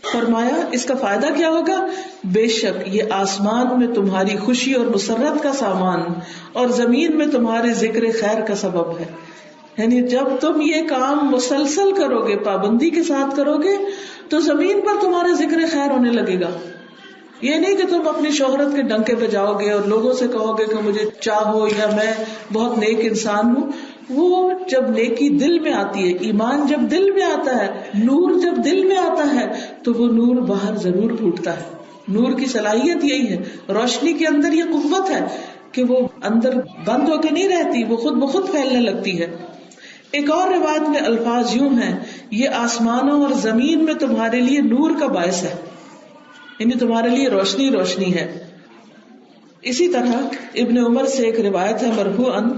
فرمایا اس کا فائدہ کیا ہوگا؟ بے شک یہ آسمان میں تمہاری خوشی اور مسرت کا سامان اور زمین میں تمہارے ذکر خیر کا سبب ہے. یعنی جب تم یہ کام مسلسل کرو گے، پابندی کے ساتھ کرو گے، تو زمین پر تمہارا ذکر خیر ہونے لگے گا. یہ نہیں کہ تم اپنی شہرت کے ڈنکے بجاؤ گے اور لوگوں سے کہو گے کہ مجھے چاہو یا میں بہت نیک انسان ہوں. وہ جب نیکی دل میں آتی ہے، ایمان جب دل میں آتا ہے، نور جب دل میں آتا ہے تو وہ نور باہر ضرور پھوٹتا ہے. نور کی صلاحیت یہی ہے، روشنی کے اندر یہ قوت ہے کہ وہ اندر بند ہو کے نہیں رہتی، وہ خود بخود پھیلنے لگتی ہے. ایک اور روایت میں الفاظ یوں ہیں، یہ آسمانوں اور زمین میں تمہارے لیے نور کا باعث ہے، یعنی تمہارے لیے روشنی روشنی ہے. اسی طرح ابن عمر سے ایک روایت ہے مرفوعاً،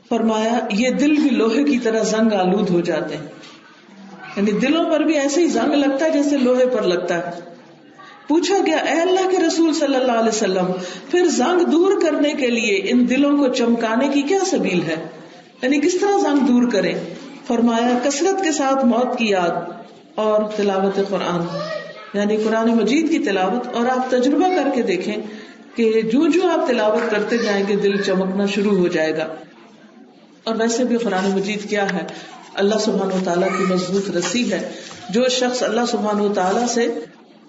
فرمایا یہ دل بھی لوہے کی طرح زنگ آلود ہو جاتے ہیں، یعنی دلوں پر بھی ایسے ہی زنگ لگتا ہے جیسے لوہے پر لگتا ہے. پوچھا گیا اے اللہ کے رسول صلی اللہ علیہ وسلم، پھر زنگ دور کرنے کے لیے ان دلوں کو چمکانے کی کیا سبیل ہے، یعنی کس طرح زنگ دور کریں؟ فرمایا کثرت کے ساتھ موت کی یاد اور تلاوت قرآن، یعنی قرآن مجید کی تلاوت. اور آپ تجربہ کر کے دیکھیں کہ جو آپ تلاوت کرتے جائیں گے دل چمکنا شروع ہو جائے گا. اور ویسے بھی قرآن مجید کیا ہے؟ اللہ سبحانہ و تعالیٰ کی مضبوط رسی ہے. جو شخص اللہ سبحانہ و تعالیٰ سے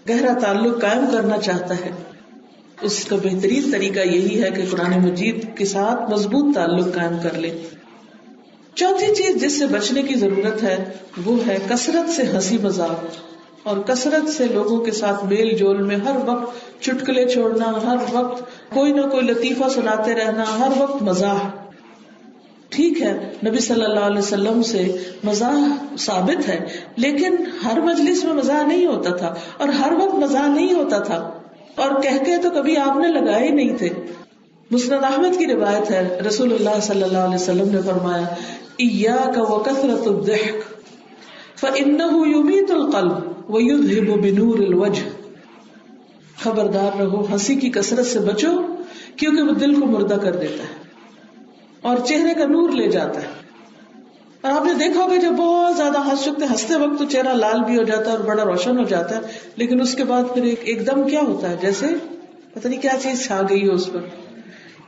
گہرا تعلق قائم کرنا چاہتا ہے اس کا بہترین طریقہ یہی ہے کہ قرآن مجید کے ساتھ مضبوط تعلق قائم کر لے. چوتھی چیز جس سے بچنے کی ضرورت ہے وہ ہے کثرت سے ہنسی مذاق اور کثرت سے لوگوں کے ساتھ میل جول میں ہر وقت چٹکلے چھوڑنا، ہر وقت کوئی نہ کوئی لطیفہ سناتے رہنا، ہر وقت مزاح. ٹھیک ہے نبی صلی اللہ علیہ وسلم سے مزاح ثابت ہے، لیکن ہر مجلس میں مزاح نہیں ہوتا تھا اور ہر وقت مزاح نہیں ہوتا تھا، اور کہہ تو کبھی آپ نے لگائے ہی نہیں تھے. مسند احمد کی روایت ہے رسول اللہ صلی اللہ علیہ وسلم نے فرمایا ایاک وکثرۃ الضحک فإنہ یمیت القلب ویذہب بنور الوجہ. خبردار رہو ہنسی کی کثرت سے بچو کیونکہ وہ دل کو مردہ کر دیتا ہے اور چہرے کا نور لے جاتا ہے. اور آپ نے دیکھا ہوگا جب بہت زیادہ ہنستے وقت تو چہرہ لال بھی ہو جاتا ہے اور بڑا روشن ہو جاتا ہے، لیکن اس کے بعد پھر ایک دم کیا ہوتا ہے جیسے پتہ نہیں کیا چیز چھا گئی ہو اس پر.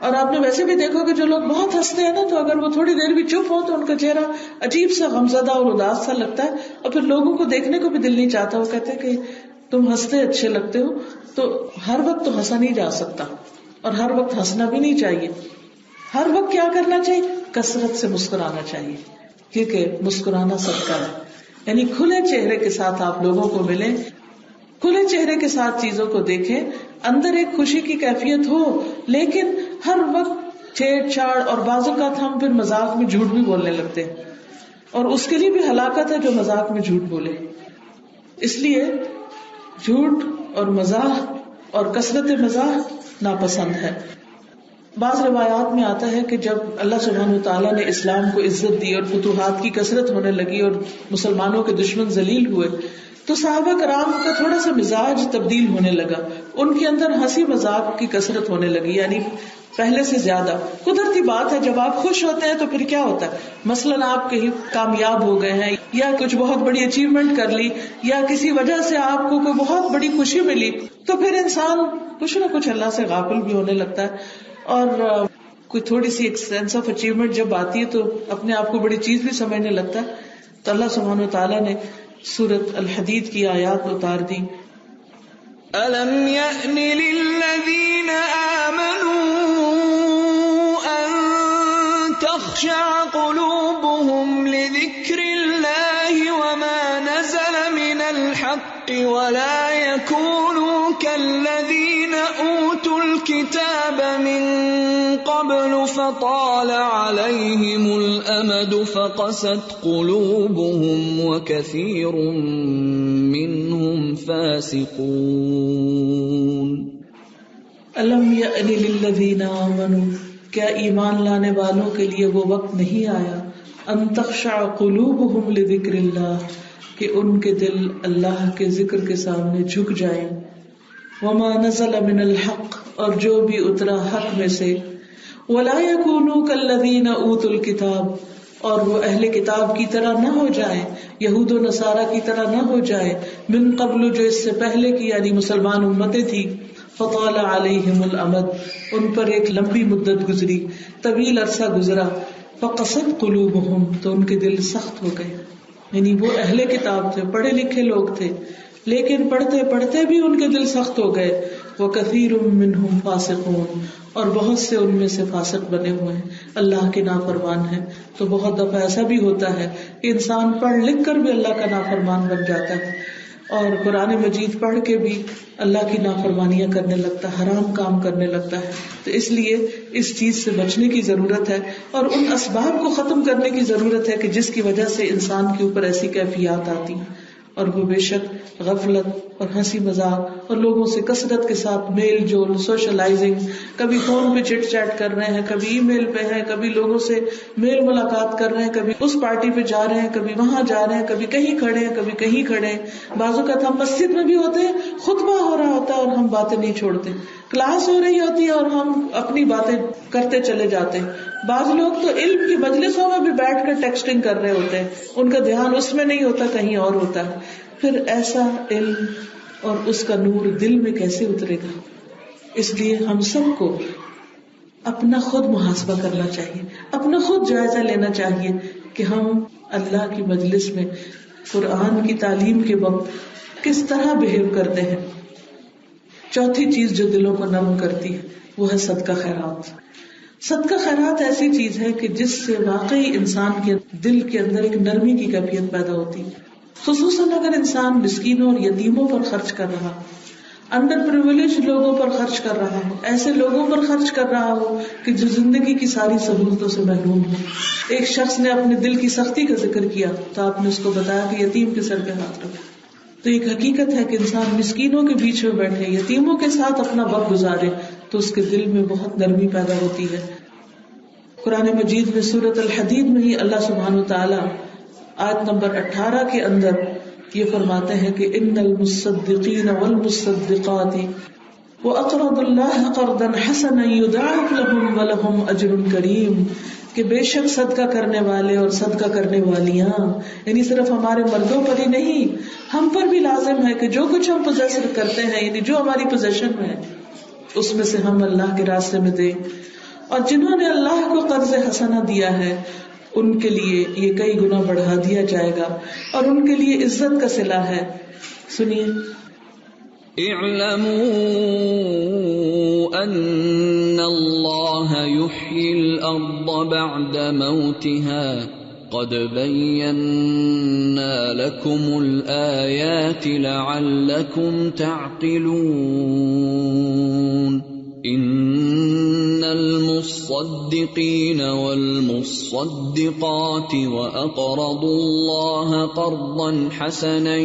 اور آپ نے ویسے بھی دیکھا کہ جو لوگ بہت ہنستے ہیں نا تو اگر وہ تھوڑی دیر بھی چپ ہو تو ان کا چہرہ عجیب سا غمزدہ اور اداس سا لگتا ہے اور پھر لوگوں کو دیکھنے کو بھی دل نہیں چاہتا. وہ کہتے ہیں کہ تم ہنستے اچھے لگتے ہو. تو ہر وقت تو ہنسا نہیں جا سکتا اور ہر وقت ہنسنا بھی نہیں چاہیے. ہر وقت کیا کرنا چاہیے؟ کثرت سے مسکرانا چاہیے، کیونکہ مسکرانا صدقہ ہے. یعنی کھلے چہرے کے ساتھ آپ لوگوں کو ملیں، کھلے چہرے کے ساتھ چیزوں کو دیکھیں، اندر ایک خوشی کی کیفیت ہو، لیکن ہر وقت چھیڑ چھاڑ اور بعض اوقات ہم پھر مذاق میں جھوٹ بھی بولنے لگتے ہیں اور اس کے لیے بھی ہلاکت ہے جو مذاق میں جھوٹ بولے. اس لیے جھوٹ اور مزاح اور کثرت مزاح ناپسند ہے. بعض روایات میں آتا ہے کہ جب اللہ سبحانہ وتعالیٰ نے اسلام کو عزت دی اور فتوحات کی کثرت ہونے لگی اور مسلمانوں کے دشمن ذلیل ہوئے تو صحابہ کرام کا تھوڑا سا مزاج تبدیل ہونے لگا، ان کے اندر ہنسی مذاق کی کثرت ہونے لگی، یعنی پہلے سے زیادہ. قدرتی بات ہے جب آپ خوش ہوتے ہیں تو پھر کیا ہوتا ہے، مثلاً آپ کہیں کامیاب ہو گئے ہیں یا کچھ بہت بڑی اچیومنٹ کر لی یا کسی وجہ سے آپ کو کوئی بہت بڑی خوشی ملی تو پھر انسان کچھ نہ کچھ اللہ سے غافل بھی ہونے لگتا ہے اور کوئی تھوڑی سی ایک سینس آف اچیومنٹ جب آتی ہے تو اپنے آپ کو بڑی چیز بھی سمجھنے لگتا ہے. تو اللہ سبحانہ وتعالیٰ نے سورۃ الحدید کی آیات اتار دی. أَلَمْ يَأْنِ لِلَّذِينَ آمَنُوا أَن تَخْشَعَ قُلُوبُهُمْ لِذِكْرِ اللَّهِ وَمَا نَزَلَ مِنَ الْحَقِّ وَلَا يَكُونُوا كَالَّذِينَ أُوتُوا الْكِتَابَ مِن قَبْلُ فَطَالَ عَلَيْهِمُ الْأَمَدُ فَقَسَتْ قُلُوبُهُمْ وَكَثِيرٌ مِّنْهُمْ فَاسِقُونَ. أَلَمْ يَأْنِ لِلَّذِينَ آمَنُوا، کیا ایمان لانے والوں کے لیے وہ وقت نہیں آیا، ان تخشع قلوبہم لذکر اللہ، کہ ان کے دل اللہ کے ذکر کے سامنے جھک جائیں، وما نزل من الحق، اور جو بھی اترا حق میں سے، ولا يكونوا كالذین اوتوا الکتاب، اور وہ اہل کتاب کی طرح نہ ہو جائیں، یہود و نصارہ کی طرح نہ ہو جائیں، من قبل، جو اس سے پہلے کی یعنی مسلمان امتیں تھی، فطال علیہم الامد، ان پر ایک لمبی مدت گزری، طویل عرصہ گزرا، فقست قلوبہم، تو ان کے دل سخت ہو گئے. یعنی وہ اہل کتاب تھے، پڑھے لکھے لوگ تھے، لیکن پڑھتے پڑھتے بھی ان کے دل سخت ہو گئے. وَكَثِيرٌ مِّنْهُمْ فَاسِقُونَ، اور بہت سے ان میں سے فاسق بنے ہوئے ہیں، اللہ کے نافرمان ہیں. تو بہت دفعہ ایسا بھی ہوتا ہے کہ انسان پڑھ لکھ کر بھی اللہ کا نافرمان بن جاتا ہے، اور قرآن مجید پڑھ کے بھی اللہ کی نافرمانیاں کرنے لگتا ہے، حرام کام کرنے لگتا ہے. تو اس لیے اس چیز سے بچنے کی ضرورت ہے، اور ان اسباب کو ختم کرنے کی ضرورت ہے کہ جس کی وجہ سے انسان کے اوپر ایسی کیفیات آتی ہیں. اور وہ بے شک غفلت اور ہنسی مذاق اور لوگوں سے کثرت کے ساتھ میل جول، سوشلائزنگ، کبھی فون پہ چٹ چیٹ کر رہے ہیں، کبھی ای میل پہ ہیں، کبھی لوگوں سے میل ملاقات کر رہے ہیں، کبھی اس پارٹی پہ جا رہے ہیں، کبھی وہاں جا رہے ہیں، کبھی کہیں کھڑے ہیں، کبھی کہیں کھڑے ہیں. بعض اوقات ہم مسجد میں بھی ہوتے ہیں، خطبہ ہو رہا ہوتا ہے اور ہم باتیں نہیں چھوڑتے، کلاس ہو رہی ہوتی ہے اور ہم اپنی باتیں کرتے چلے جاتے ہیں. بعض لوگ تو علم کی مجلسوں میں بھی بیٹھ کر ٹیکسٹنگ کر رہے ہوتے ہیں، ان کا دھیان اس میں نہیں ہوتا، کہیں اور ہوتا ہے. پھر ایسا علم اور اس کا نور دل میں کیسے اترے گا؟ اس لیے ہم سب کو اپنا خود محاسبہ کرنا چاہیے، اپنا خود جائزہ لینا چاہیے کہ ہم اللہ کی مجلس میں قرآن کی تعلیم کے وقت کس طرح بہیو کرتے ہیں. چوتھی چیز جو دلوں کو نرم کرتی ہے وہ ہے صدقہ خیرات. صدقہ خیرات ایسی چیز ہے کہ جس سے واقعی انسان کے دل کے اندر ایک نرمی کی کیفیت پیدا ہوتی ہے، خصوصاً اگر انسان مسکینوں اور یتیموں پر خرچ کر رہا، انڈر پریویلیج لوگوں پر خرچ کر رہا ہو، ایسے لوگوں پر خرچ کر رہا ہو کہ جو زندگی کی ساری سہولتوں سے محروم ہو. ایک شخص نے اپنے دل کی سختی کا ذکر کیا تو آپ نے اس کو بتایا کہ یتیم کے سر پہ ہاتھ رکھو. تو ایک حقیقت ہے کہ انسان مسکینوں کے بیچ میں بیٹھے، یتیموں کے ساتھ اپنا وقت گزارے تو اس کے دل میں بہت نرمی پیدا ہوتی ہے. قرآن مجید میں سورۃ الحدید میں ہی اللہ سبحانہ وتعالی آیت نمبر 18 کے اندر یہ فرماتے ہیں کہ ان المصدقین والمصدقات واقرضوا اللہ قرضا حسنا یضاعف لهم ولهم اجر کریم، کہ بے شک صدقہ کرنے والے اور صدقہ کرنے والیاں، یعنی صرف ہمارے مردوں پر ہی نہیں، ہم پر بھی لازم ہے کہ جو کچھ ہم پوزیس کرتے ہیں، یعنی جو ہماری پوزیشن میں ہے اس میں سے ہم اللہ کے راستے میں دیں. اور جنہوں نے اللہ کو قرض حسنہ دیا ہے ان کے لیے یہ کئی گنا بڑھا دیا جائے گا اور ان کے لیے عزت کا صلہ ہے. سنیے، اعلموا ان اللہ یحیی الارض بعد موتها قد بیننا لکم الآیات لعلکم تعقلون. ان المصدقین والمصدقات واقرضوا اللہ قرضا حسنا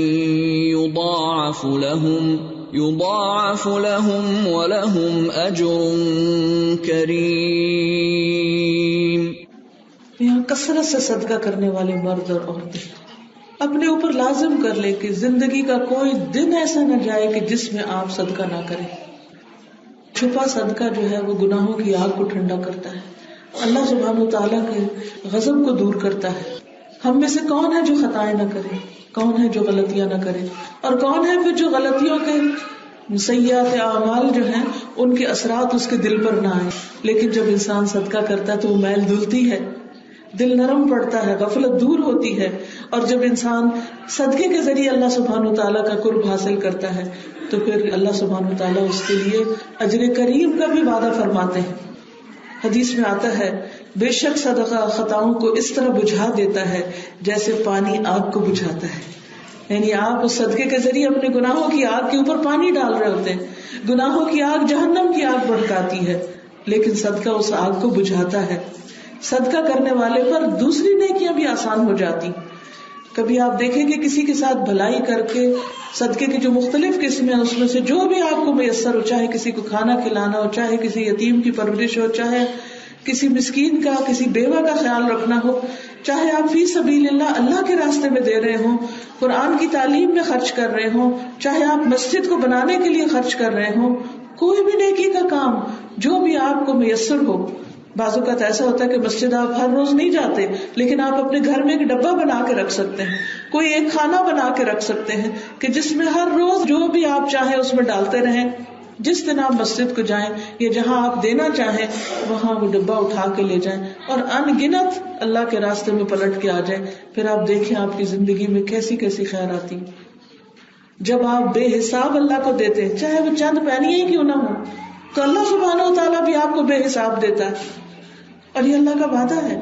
یضاعف لهم ولهم اجر کریم. یہاں کثرت سے صدقہ کرنے والے مرد اور عورتیں اپنے اوپر لازم کر لیں کہ زندگی کا کوئی دن ایسا نہ جائے کہ جس میں آپ صدقہ نہ کریں. چھپا صدقہ جو ہے وہ گناہوں کی آگ کو ٹھنڈا کرتا ہے، اللہ سبحانہ وتعالیٰ کے غضب کو دور کرتا ہے. ہم میں سے کون ہے جو خطائیں نہ کرے، کون ہے جو غلطیاں نہ کرے، اور کون ہے پھر جو غلطیوں کے سیئات اعمال جو ہیں ان کے اثرات اس کے دل پر نہ آئے. لیکن جب انسان صدقہ کرتا ہے تو وہ میل دھلتی ہے، دل نرم پڑتا ہے، غفلت دور ہوتی ہے. اور جب انسان صدقے کے ذریعے اللہ سبحانہ وتعالیٰ کا قرب حاصل کرتا ہے تو پھر اللہ سبحانہ وتعالیٰ اس کے لیے اجر کریم کا بھی وعدہ فرماتے ہیں. حدیث میں آتا ہے بے شک صدقہ خطاؤں کو اس طرح بجھا دیتا ہے جیسے پانی آگ کو بجھاتا ہے. یعنی آپ اس صدقے کے ذریعے اپنے گناہوں کی آگ کے اوپر پانی ڈال رہے ہوتے ہیں. گناہوں کی آگ جہنم کی آگ بھڑکاتی ہے، لیکن صدقہ اس آگ کو بجھاتا ہے. صدقہ کرنے والے پر دوسری نیکیاں بھی آسان ہو جاتی. کبھی آپ دیکھیں کہ کسی کے ساتھ بھلائی کر کے صدقے کی جو مختلف قسمیں ہیں اس میں سے جو بھی آپ کو میسر ہو، چاہے کسی کو کھانا کھلانا ہو، چاہے کسی یتیم کی پرورش ہو، چاہے کسی مسکین کا، کسی بیوہ کا خیال رکھنا ہو، چاہے آپ فی سبیل اللہ کے راستے میں دے رہے ہوں، قرآن کی تعلیم میں خرچ کر رہے ہوں، چاہے آپ مسجد کو بنانے کے لیے خرچ کر رہے ہوں، کوئی بھی نیکی کا کام جو بھی آپ کو میسر ہو. بعض اوقات ایسا ہوتا ہے کہ مسجد آپ ہر روز نہیں جاتے، لیکن آپ اپنے گھر میں ایک ڈبہ بنا کے رکھ سکتے ہیں، کوئی ایک کھانا بنا کے رکھ سکتے ہیں کہ جس میں ہر روز جو بھی آپ چاہیں اس میں ڈالتے رہیں. جس دن آپ مسجد کو جائیں یا جہاں آپ دینا چاہیں وہاں وہ ڈبہ اٹھا کے لے جائیں اور ان گنت اللہ کے راستے میں پلٹ کے آ جائیں. پھر آپ دیکھیں آپ کی زندگی میں کیسی کیسی خیر آتی. جب آپ بے حساب اللہ کو دیتے ہیں، چاہے وہ چند پہنیاں ہی کیوں نہ ہو، تو اللہ سبحانہ و تعالیٰ بھی آپ کو بے حساب دیتا ہے، اور یہ اللہ کا وعدہ ہے.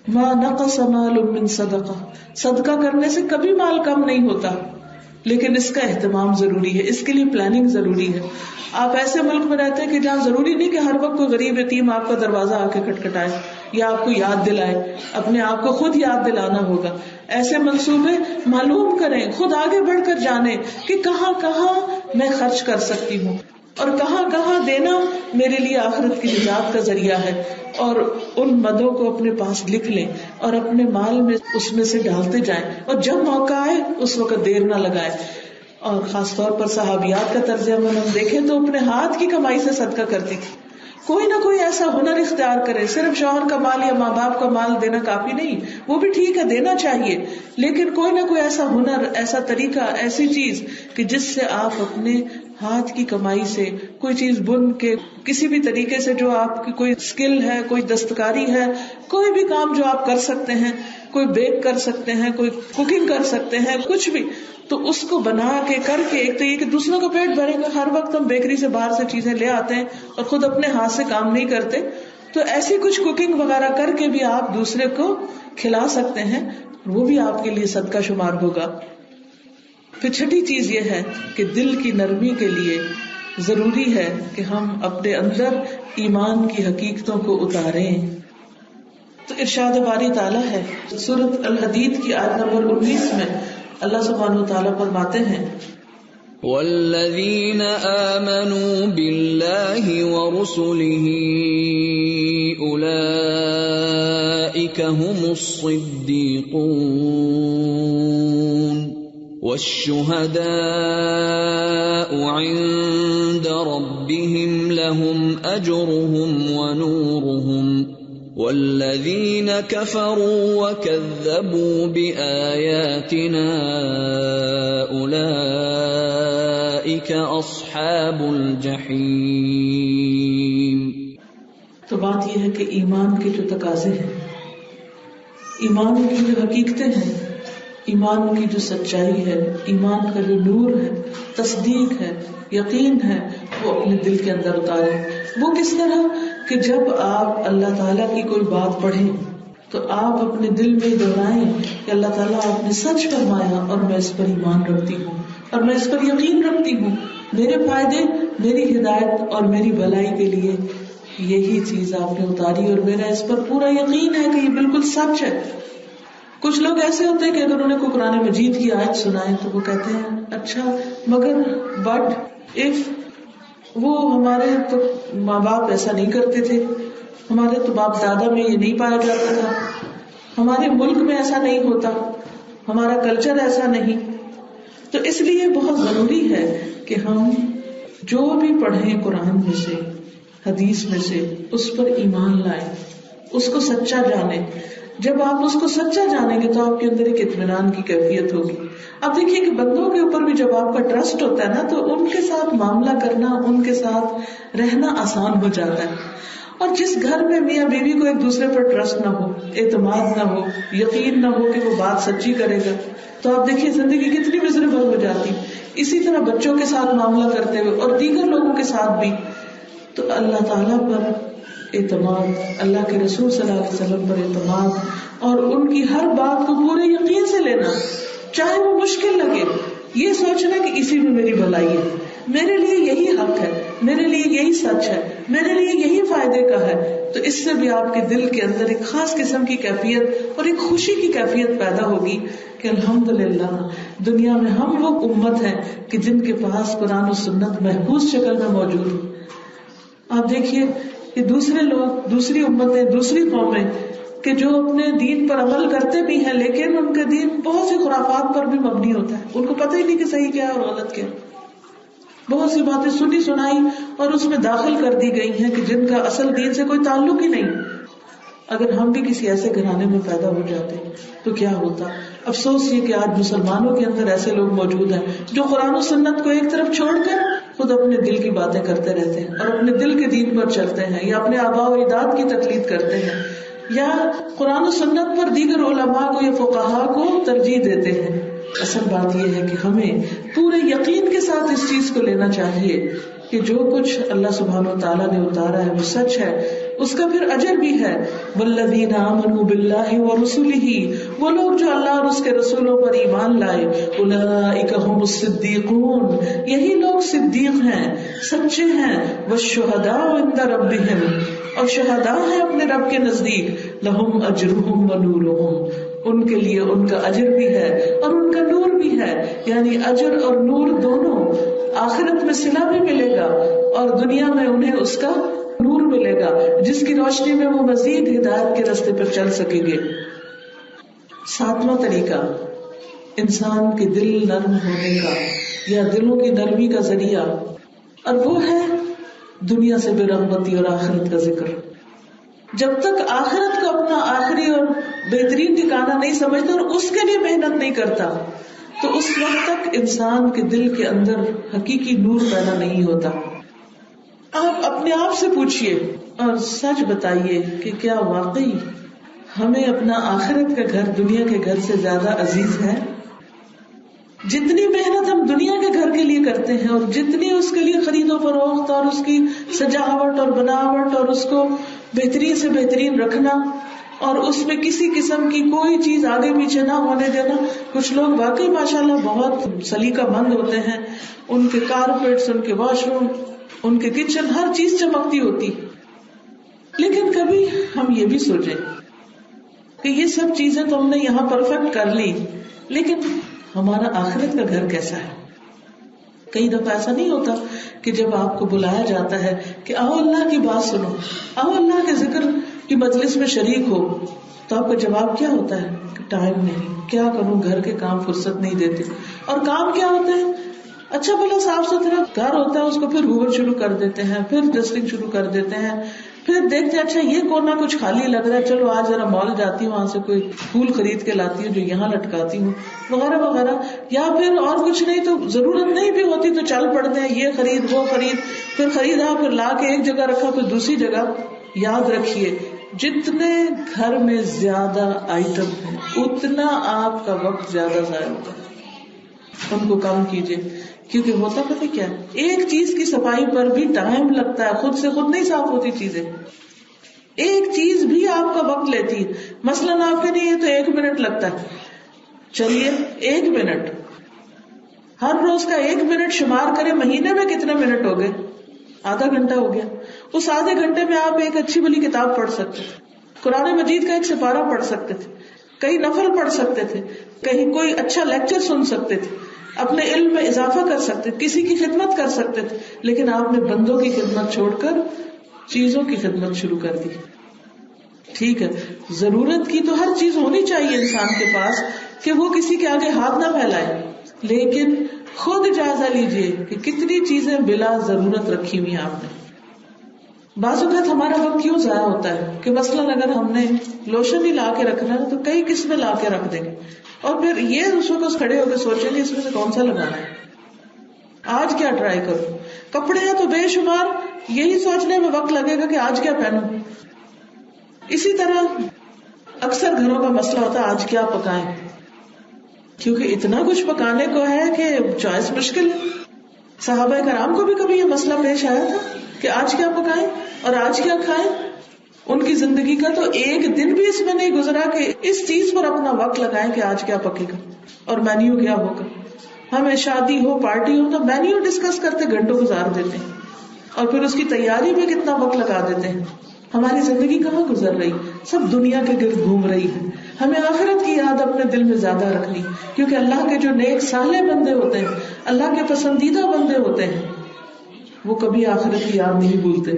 ما نقص مال من صدقہ، صدقہ کرنے سے کبھی مال کم نہیں ہوتا، لیکن اس کا اہتمام ضروری ہے، اس کے لیے پلاننگ ضروری ہے. آپ ایسے ملک میں رہتے ہیں کہ جہاں ضروری نہیں کہ ہر وقت کوئی غریب یتیم آپ کا دروازہ آ کے کھٹکھٹائے یا آپ کو یاد دلائے، اپنے آپ کو خود یاد دلانا ہوگا. ایسے منصوبے معلوم کریں، خود آگے بڑھ کر جانیں کہ کہاں کہاں میں خرچ کر سکتی ہوں اور کہاں کہاں دینا میرے لیے آخرت کی نجات کا ذریعہ ہے، اور ان مدوں کو اپنے پاس لکھ لیں اور اپنے مال میں اس میں سے ڈالتے جائیں، اور جب موقع آئے اس وقت دیر نہ لگائیں. اور خاص طور پر صحابیات کا طرز عمل ہم دیکھیں تو اپنے ہاتھ کی کمائی سے صدقہ کرتی تھی. کوئی نہ کوئی ایسا ہنر اختیار کرے. صرف شوہر کا مال یا ماں باپ کا مال دینا کافی نہیں، وہ بھی ٹھیک ہے، دینا چاہیے، لیکن کوئی نہ کوئی ایسا ہنر، ایسا طریقہ، ایسی چیز کہ جس سے آپ اپنے ہاتھ کی کمائی سے کوئی چیز بن کے، کسی بھی طریقے سے جو آپ کی کوئی اسکل ہے، کوئی دستکاری ہے، کوئی بھی کام جو آپ کر سکتے ہیں، کوئی بیک کر سکتے ہیں، کوئی کوکنگ کر سکتے ہیں، کچھ بھی، تو اس کو بنا کے کر کے، ایک تو یہ کہ دوسروں کا پیٹ بھرے گا. ہر وقت ہم بیکری سے باہر سے چیزیں لے آتے ہیں اور خود اپنے ہاتھ سے کام نہیں کرتے، تو ایسی کچھ کوکنگ وغیرہ کر کے بھی آپ دوسرے کو کھلا سکتے ہیں، وہ بھی آپ کے لیے صدقہ شمار ہوگا. پھر چھٹی چیز یہ ہے کہ دل کی نرمی کے لیے ضروری ہے کہ ہم اپنے اندر ایمان کی حقیقتوں کو اتاریں. تو ارشاد باری تعالیٰ ہے سورۃ الحدید کی آیت نمبر 19 میں اللہ سبحانہ وتعالیٰ فرماتے ہیں، والذین آمنوا باللہ ورسلہ اولئک هم الصدیقون والشہداء عند ربهم لهم اجرهم ونورهم والذین کفروا وکذبوا بآیاتنا اولئک اصحاب الجحیم. تو بات یہ ہے کہ ایمان کے جو تقاضے ہیں، ایمان کی جو حقیقتیں ہیں، ایمان کی جو سچائی ہے، ایمان کا جو نور ہے، تصدیق ہے، یقین ہے، وہ اپنے دل کے اندر اتاریں. وہ کس طرح کہ جب آپ اللہ تعالیٰ کی کوئی بات پڑھیں تو آپ اپنے دل میں دہرائیں کہ اللہ تعالیٰ آپ نے سچ فرمایا اور میں اس پر ایمان رکھتی ہوں اور میں اس پر یقین رکھتی ہوں، میرے فائدے، میری ہدایت اور میری بھلائی کے لیے یہی چیز آپ نے اتاری اور میرا اس پر پورا یقین ہے کہ یہ بالکل سچ ہے. کچھ لوگ ایسے ہوتے ہیں کہ اگر انہیں کوئی قرآن مجید کی آیت سنائے تو وہ کہتے ہیں اچھا مگر بٹ اف، وہ ہمارے تو ماں باپ ایسا نہیں کرتے تھے، ہمارے تو باپ دادا میں یہ نہیں پایا جاتا تھا، ہمارے ملک میں ایسا نہیں ہوتا، ہمارا کلچر ایسا نہیں. تو اس لیے بہت ضروری ہے کہ ہم جو بھی پڑھیں قرآن میں سے، حدیث میں سے، اس پر ایمان لائیں، اس کو سچا جانیں. جب آپ اس کو سچا جانیں گے تو آپ کے اندر ایک اطمینان کی کیفیت ہوگی. اب دیکھیے کہ بندوں کے اوپر بھی جب آپ کا ٹرسٹ ہوتا ہے نا تو ان کے ساتھ معاملہ کرنا، ان کے ساتھ رہنا آسان ہو جاتا ہے. اور جس گھر میں میاں بیوی کو ایک دوسرے پر ٹرسٹ نہ ہو، اعتماد نہ ہو، یقین نہ ہو کہ وہ بات سچی کرے گا، تو آپ دیکھیے زندگی کتنی مزریبل ہو جاتی. اسی طرح بچوں کے ساتھ معاملہ کرتے ہوئے اور دیگر لوگوں کے ساتھ بھی. تو اللہ تعالیٰ پر اعتماد، اللہ کے رسول صلی اللہ علیہ وسلم پر اعتماد اور ان کی ہر بات کو پورے یقین سے لینا، چاہے وہ مشکل لگے، یہ سوچنا کہ اسی میں میری بھلائی ہے، میرے لیے یہی حق ہے، میرے لیے یہی سچ ہے، میرے لیے یہی فائدے کا ہے. تو اس سے بھی آپ کے دل کے اندر ایک خاص قسم کی کیفیت اور ایک خوشی کی کیفیت پیدا ہوگی کہ الحمدللہ دنیا میں ہم وہ امت ہیں کہ جن کے پاس قرآن و سنت محفوظ شکل میں موجود ہے. آپ دیکھیے کہ دوسرے لوگ، دوسری امتیں، دوسری قومیں کہ جو اپنے دین پر عمل کرتے بھی ہیں لیکن ان کا دین بہت سی خرافات پر بھی مبنی ہوتا ہے، ان کو پتہ ہی نہیں کہ صحیح کیا ہے اور غلط کیا. بہت سی باتیں سنی سنائی اور اس میں داخل کر دی گئی ہیں کہ جن کا اصل دین سے کوئی تعلق ہی نہیں. اگر ہم بھی کسی ایسے گھرانے میں پیدا ہو جاتے تو کیا ہوتا. افسوس یہ کہ آج مسلمانوں کے اندر ایسے لوگ موجود ہیں جو قرآن و سنت کو ایک طرف چھوڑ کر خود اپنے دل کی باتیں کرتے رہتے ہیں اور اپنے دل کے دین پر چلتے ہیں، یا اپنے آباء و اجداد کی تقلید کرتے ہیں، یا قرآن و سنت پر دیگر علماء کو یا فقہاء کو ترجیح دیتے ہیں. اصل بات یہ ہے کہ ہمیں پورے یقین کے ساتھ اس چیز کو لینا چاہیے کہ جو کچھ اللہ سبحانہ وتعالیٰ نے اتارا ہے وہ سچ ہے، اس کا پھر اجر بھی ہے. والذین آمنوا باللہ ورسلہ، وہ لوگ جو اللہ اور اس کے رسولوں پر ایمان لائے، اولئک هم الصدیقون، یہی لوگ صدیق ہیں، سچے ہیں. والشہداء عند ربہم، اور شہداء ہیں اپنے رب کے نزدیک. لہم اجرہم ونورہم، ان کے لیے ان کا اجر بھی ہے اور ان کا نور بھی ہے. یعنی اجر اور نور دونوں، آخرت میں صلہ بھی ملے گا اور دنیا میں انہیں اس کا نور ملے گا جس کی روشنی میں وہ مزید ہدایت کے راستے پر چل سکیں گے. 7واں طریقہ انسان کے دل نرم ہونے کا یا دلوں کی نرمی کا ذریعہ، اور وہ ہے دنیا سے بے رغبتی اور آخرت کا ذکر. جب تک آخرت کو اپنا آخری اور بہترین ٹھکانہ نہیں سمجھتا اور اس کے لیے محنت نہیں کرتا تو اس وقت تک انسان کے دل کے اندر حقیقی نور پیدا نہیں ہوتا. آپ اپنے آپ سے پوچھئے اور سچ بتائیے کہ کیا واقعی ہمیں اپنا آخرت کا گھر دنیا کے گھر سے زیادہ عزیز ہے؟ جتنی محنت ہم دنیا کے گھر کے لیے کرتے ہیں اور جتنی اس کے لیے خرید و فروخت اور اس کی سجاوٹ اور بناوٹ اور اس کو بہترین سے بہترین رکھنا اور اس میں کسی قسم کی کوئی چیز آگے پیچھے نہ ہونے دینا. کچھ لوگ واقعی ماشاءاللہ بہت سلیقہ مند ہوتے ہیں، ان کے کارپیٹس، ان کے واش روم، ان کے کچن، ہر چیز چمکتی ہوتی. لیکن کبھی ہم یہ بھی سوچیں کہ یہ سب چیزیں تو ہم نے یہاں پرفیکٹ کر لی، لیکن ہمارا آخرت کا گھر کیسا ہے؟ کئی دفعہ ایسا نہیں ہوتا کہ جب آپ کو بلایا جاتا ہے کہ آؤ اللہ کی بات سنو، آؤ اللہ کے ذکر کی مجلس میں شریک ہو، تو آپ کا جواب کیا ہوتا ہے کہ ٹائم نہیں، کیا کروں، گھر کے کام فرصت نہیں دیتے. اور کام کیا ہوتے ہیں؟ اچھا بھلا صاف ستھرا گھر ہوتا ہے، اس کو پھر ہور شروع کر دیتے ہیں، پھر ڈسٹنگ شروع کر دیتے ہیں، پھر دیکھتے ہیں اچھا یہ کونا کچھ خالی لگ رہا ہے، چلو آج ذرا مال جاتی ہوں، وہاں سے کوئی پھول خرید کے لاتی ہوں جو یہاں لٹکاتی ہوں، وغیرہ وغیرہ. یا پھر اور کچھ نہیں تو ضرورت نہیں بھی ہوتی تو چل پڑتے ہیں، یہ خرید وہ خرید، پھر خریدا، پھر لا کے ایک جگہ رکھا، پھر دوسری جگہ. یاد رکھیے جتنے گھر میں زیادہ آئٹم ہیں اتنا آپ کا وقت زیادہ ضائع ہوگا. ان کو کم کیجیے، کیونکہ ہوتا پتہ کیا، ایک چیز کی صفائی پر بھی ٹائم لگتا ہے، خود سے خود نہیں صاف ہوتی چیزیں. ایک چیز بھی آپ کا وقت لیتی ہے. مثلاً آپ کے لیے تو 1 منٹ لگتا ہے، چلیے 1 منٹ، ہر روز کا 1 منٹ شمار کرے، مہینے میں کتنے منٹ ہو گئے؟ آدھا گھنٹہ ہو گیا. اس آدھے گھنٹے میں آپ ایک اچھی بلی کتاب پڑھ سکتے تھے، قرآن مجید کا 1 سپارہ پڑھ سکتے تھے، کئی نفل پڑھ سکتے تھے، کہیں کوئی اچھا لیکچر سن سکتے تھے، اپنے علم میں اضافہ کر سکتے تھے، کسی کی خدمت کر سکتے تھے. لیکن آپ نے بندوں کی خدمت چھوڑ کر چیزوں کی خدمت شروع کر دی. ٹھیک ہے، ضرورت کی تو ہر چیز ہونی چاہیے انسان کے پاس کہ وہ کسی کے آگے ہاتھ نہ پھیلائے، لیکن خود جائزہ لیجئے کہ کتنی چیزیں بلا ضرورت رکھی ہوئی ہیں آپ نے. بعض اوقات ہمارا وقت کیوں ضائع ہوتا ہے کہ مثلاً اگر ہم نے لوشن ہی لا کے رکھنا ہے تو کئی قسمیں لا کے رکھ دیں گے اور پھر یہ اس وقت کھڑے ہو کے سوچیں گے اس میں سے کون سا لگانا ہے، آج کیا ٹرائی کروں. کپڑے ہیں تو بے شمار، یہی سوچنے میں وقت لگے گا کہ آج کیا پہنوں. اسی طرح اکثر گھروں کا مسئلہ ہوتا ہے آج کیا پکائیں، کیونکہ اتنا کچھ پکانے کو ہے کہ چوائس مشکل ہے. صحابہ کرام کو بھی کبھی یہ مسئلہ پیش آیا تھا کہ آج کیا پکائیں اور آج کیا کھائیں. ان کی زندگی کا تو ایک دن بھی اس میں نہیں گزرا کہ اس چیز پر اپنا وقت لگائیں کہ آج کیا پکے گا اور مینیو کیا ہوگا. ہمیں شادی ہو پارٹی ہو تو مینیو ڈسکس کرتے گھنٹوں گزار دیتے ہیں اور پھر اس کی تیاری میں کتنا وقت لگا دیتے ہیں. ہماری زندگی کہاں گزر رہی، سب دنیا کے گرد گھوم رہی ہے. ہمیں آخرت کی یاد اپنے دل میں زیادہ رکھنی، کیونکہ اللہ کے جو نیک صالح بندے ہوتے ہیں، اللہ کے پسندیدہ بندے ہوتے ہیں، وہ کبھی آخرت کی یاد نہیں بھولتے.